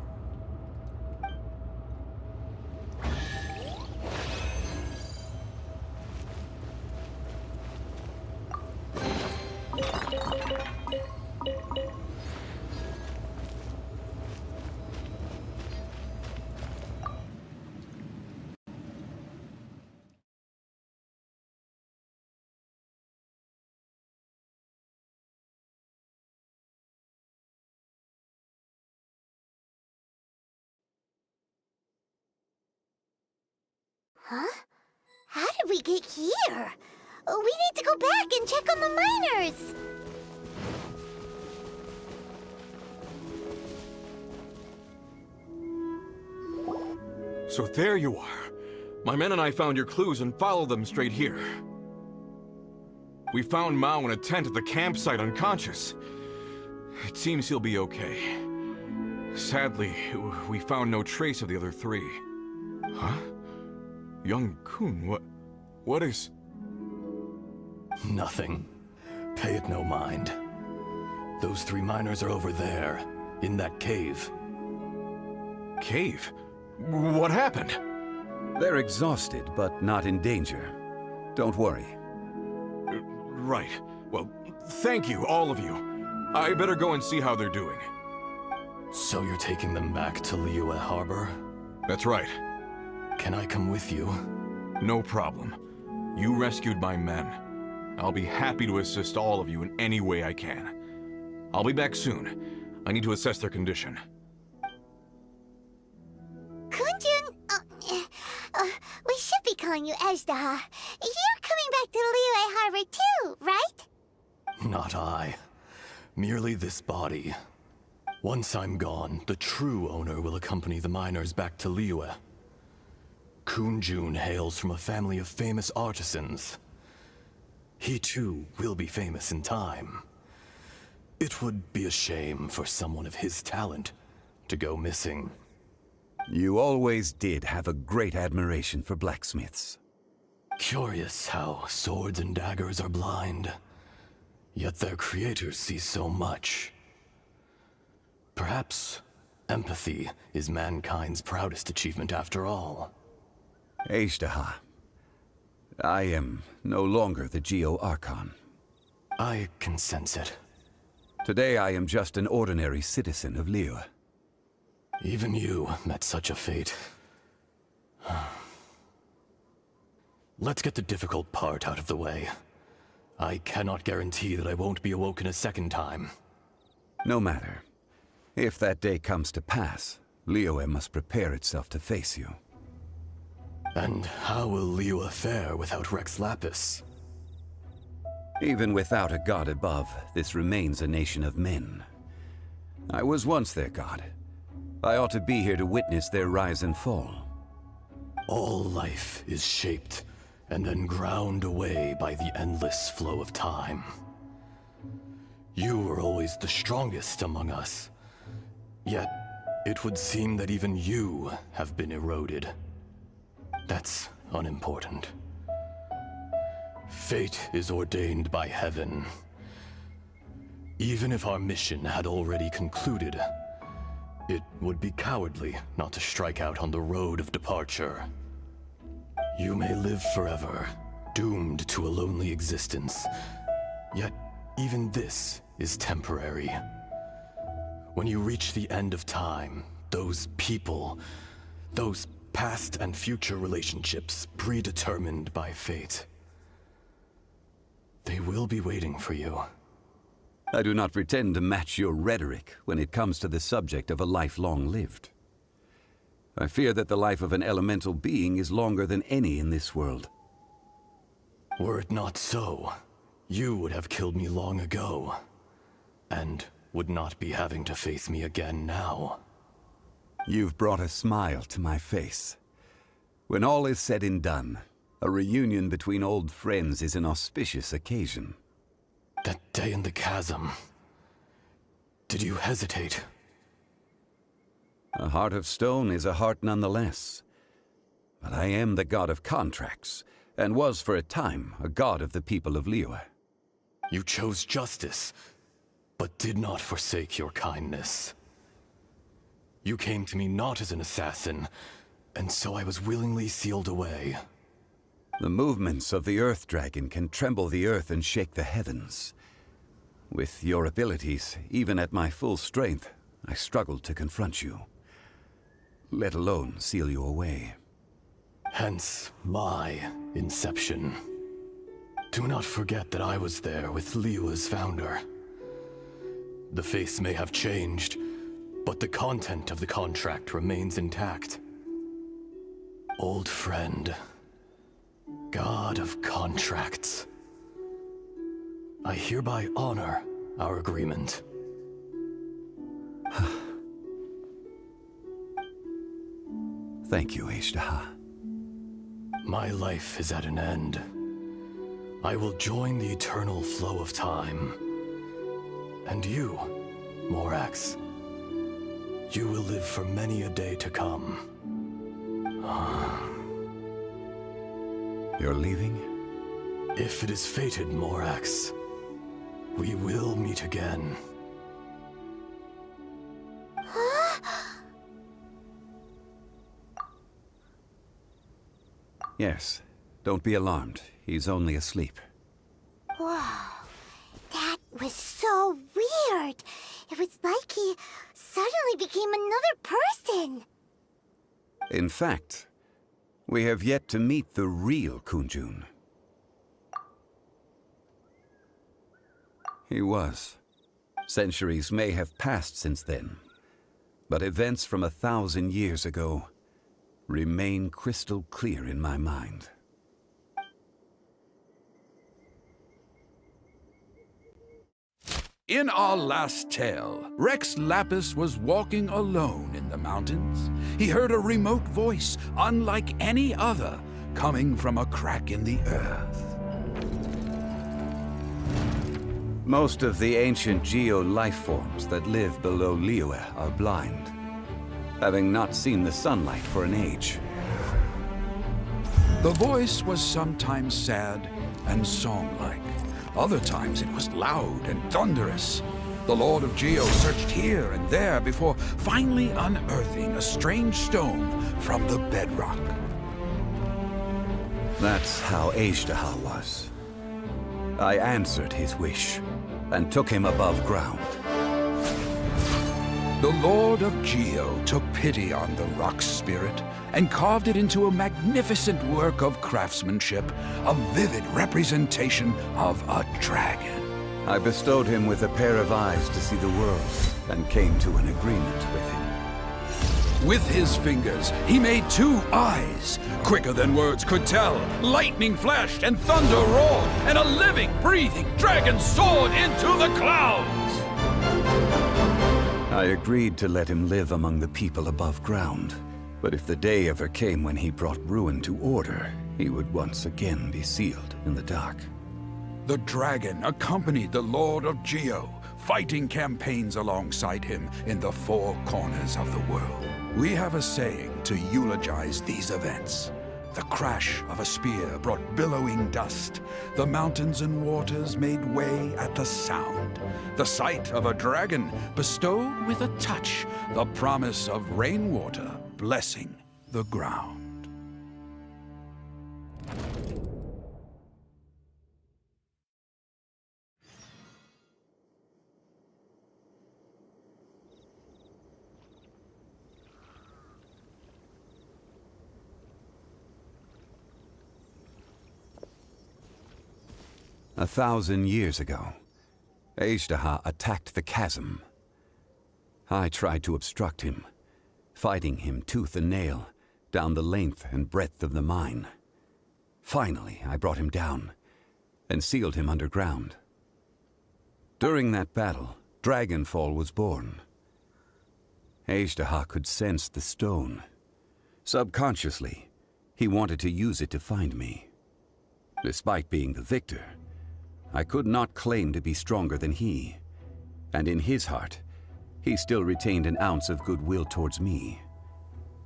Huh? How did we get here? We need to go back and check on the miners! So there you are. My men and I found your clues and followed them straight here. We found Mao in a tent at the campsite unconscious. It seems he'll be okay. Sadly, we found no trace of the other three. Huh? Young Kun, what is... Nothing. Pay it no mind. Those three miners are over there, in that cave. Cave? What happened? They're exhausted, but not in danger. Don't worry. Right. Well, thank you, all of you. I better go and see how they're doing. So you're taking them back to Liyue Harbor? That's right. Can I come with you? No problem. You rescued my men. I'll be happy to assist all of you in any way I can. I'll be back soon. I need to assess their condition. Kunjun, we should be calling you Ezdaha. You're coming back to Liyue Harbor too, right? Not I. Merely this body. Once I'm gone, the true owner will accompany the miners back to Liyue. Kunjun hails from a family of famous artisans. He too will be famous in time. It would be a shame for someone of his talent to go missing. You always did have a great admiration for blacksmiths. Curious how swords and daggers are blind, yet their creators see so much. Perhaps empathy is mankind's proudest achievement after all. Ezdaha, I am no longer the Geo-Archon. I can sense it. Today I am just an ordinary citizen of Liyue. Even you met such a fate. Let's get the difficult part out of the way. I cannot guarantee that I won't be awoken a second time. No matter. If that day comes to pass, Liyue must prepare itself to face you. And how will Liyue fare without Rex Lapis? Even without a god above, this remains a nation of men. I was once their god. I ought to be here to witness their rise and fall. All life is shaped and then ground away by the endless flow of time. You were always the strongest among us. Yet, it would seem that even you have been eroded. That's unimportant. Fate is ordained by heaven. Even if our mission had already concluded, it would be cowardly not to strike out on the road of departure. You may live forever, doomed to a lonely existence. Yet, even this is temporary. When you reach the end of time, those people, those past and future relationships predetermined by fate, they will be waiting for you. I do not pretend to match your rhetoric when it comes to the subject of a life long lived. I fear that the life of an elemental being is longer than any in this world. Were it not so, you would have killed me long ago, and would not be having to face me again now. You've brought a smile to my face. When all is said and done, a reunion between old friends is an auspicious occasion. That day in the chasm, did you hesitate? A heart of stone is a heart nonetheless. But I am the god of contracts, and was for a time a god of the people of Liyue. You chose justice, but did not forsake your kindness. You came to me not as an assassin, and so I was willingly sealed away. The movements of the Earth Dragon can tremble the earth and shake the heavens. With your abilities, even at my full strength, I struggled to confront you, let alone seal you away. Hence my inception. Do not forget that I was there with Liyue's founder. The face may have changed, but the content of the contract remains intact. Old friend, god of contracts, I hereby honor our agreement. Thank you, Ezdaha. My life is at an end. I will join the eternal flow of time. And you, Morax, you will live for many a day to come. You're leaving? If it is fated, Morax, we will meet again. Yes. Don't be alarmed. He's only asleep. Whoa. That was so weird. It was like he suddenly became another person. In fact, we have yet to meet the real Kunjun. He was. Centuries may have passed since then, but events from 1,000 years ago remain crystal clear in my mind. In our last tale, Rex Lapis was walking alone in the mountains. He heard a remote voice, unlike any other, coming from a crack in the earth. Most of the ancient geo-life forms that live below Liyue are blind, having not seen the sunlight for an age. The voice was sometimes sad and song-like. Other times it was loud and thunderous. The Lord of Geo searched here and there before finally unearthing a strange stone from the bedrock. That's how Azhdaha was. I answered his wish and took him above ground. The Lord of Geo took pity on the rock spirit and carved it into a magnificent work of craftsmanship, a vivid representation of a dragon. I bestowed him with a pair of eyes to see the world and came to an agreement with him. With his fingers, he made 2 eyes, quicker than words could tell. Lightning flashed and thunder roared, and a living, breathing dragon soared into the clouds. I agreed to let him live among the people above ground. But if the day ever came when he brought ruin to order, he would once again be sealed in the dark. The dragon accompanied the Lord of Geo, fighting campaigns alongside him in the 4 corners of the world. We have a saying to eulogize these events. The crash of a spear brought billowing dust. The mountains and waters made way at the sound. The sight of a dragon bestowed with a touch the promise of rainwater blessing the ground. A 1,000 years ago, Azhdaha attacked the chasm. I tried to obstruct him, fighting him tooth and nail down the length and breadth of the mine. Finally, I brought him down and sealed him underground. During that battle, Dragonfall was born. Azhdaha could sense the stone. Subconsciously, he wanted to use it to find me. Despite being the victor, I could not claim to be stronger than he, and in his heart, he still retained an ounce of goodwill towards me,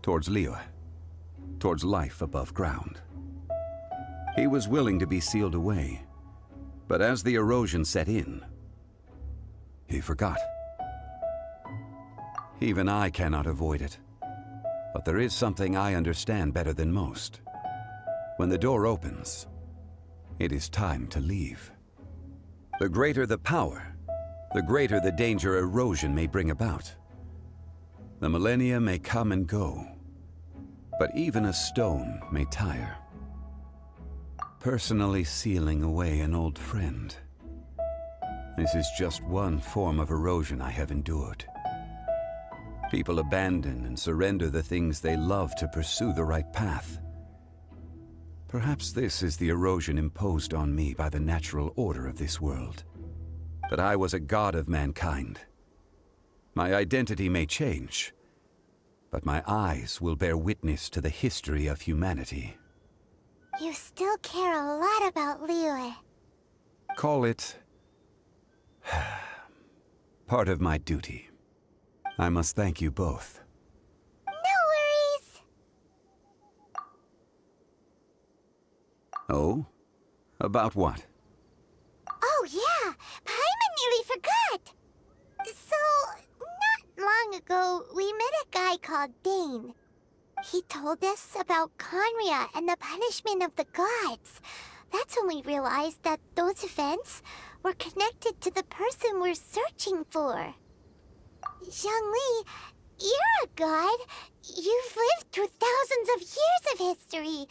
towards Liyue, towards life above ground. He was willing to be sealed away, but as the erosion set in, he forgot. Even I cannot avoid it, but there is something I understand better than most. When the door opens, it is time to leave. The greater the power, the greater the danger erosion may bring about. The millennia may come and go, but even a stone may tire. Personally sealing away an old friend. This is just one form of erosion I have endured. People abandon and surrender the things they love to pursue the right path. Perhaps this is the erosion imposed on me by the natural order of this world. But I was a god of mankind. My identity may change, but my eyes will bear witness to the history of humanity. You still care a lot about Liyue. Call it part of my duty. I must thank you both. No worries. Oh? About what? Oh yeah, Paimon nearly forgot. So, not long ago, we met a guy called Dane. He told us about Conria and the punishment of the gods. That's when we realized that those events were connected to the person we're searching for. Zhongli, you're a god. You've lived through thousands of years of history.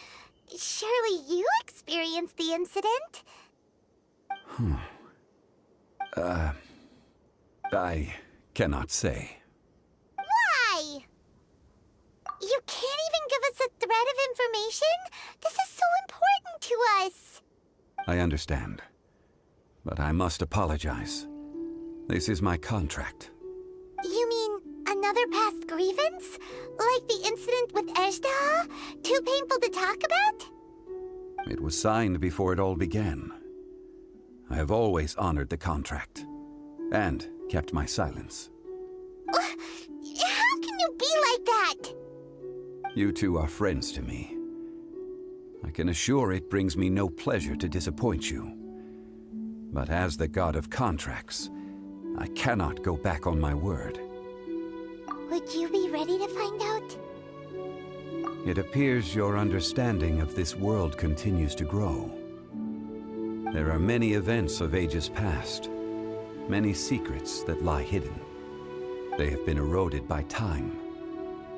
Surely you experienced the incident? I cannot say. Why? You can't even give us a thread of information? This is so important to us. I understand. But I must apologize. This is my contract. You mean another past grievance? Like the incident with Ejda? Too painful to talk about? It was signed before it all began. I have always honored the contract. And kept my silence. How can you be like that? You two are friends to me. I can assure it brings me no pleasure to disappoint you. But as the god of contracts, I cannot go back on my word. Would you be ready to find out? It appears your understanding of this world continues to grow. There are many events of ages past, many secrets that lie hidden. They have been eroded by time,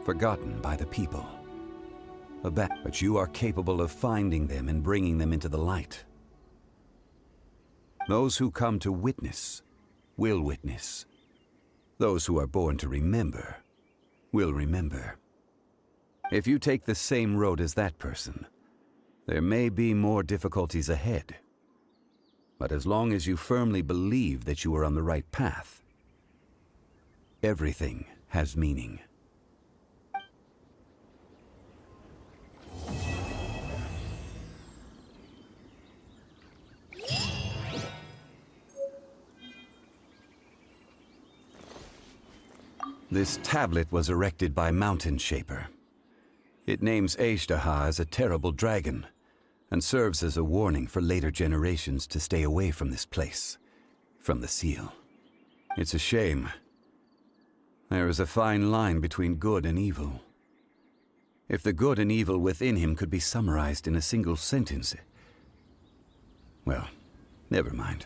forgotten by the people. But you are capable of finding them and bringing them into the light. Those who come to witness will witness. Those who are born to remember will remember. If you take the same road as that person, there may be more difficulties ahead. But as long as you firmly believe that you are on the right path, everything has meaning. This tablet was erected by Mountain Shaper. It names Ejdaha as a terrible dragon, and serves as a warning for later generations to stay away from this place, from the seal. It's a shame. There is a fine line between good and evil. If the good and evil within him could be summarized in a single sentence... Well, never mind.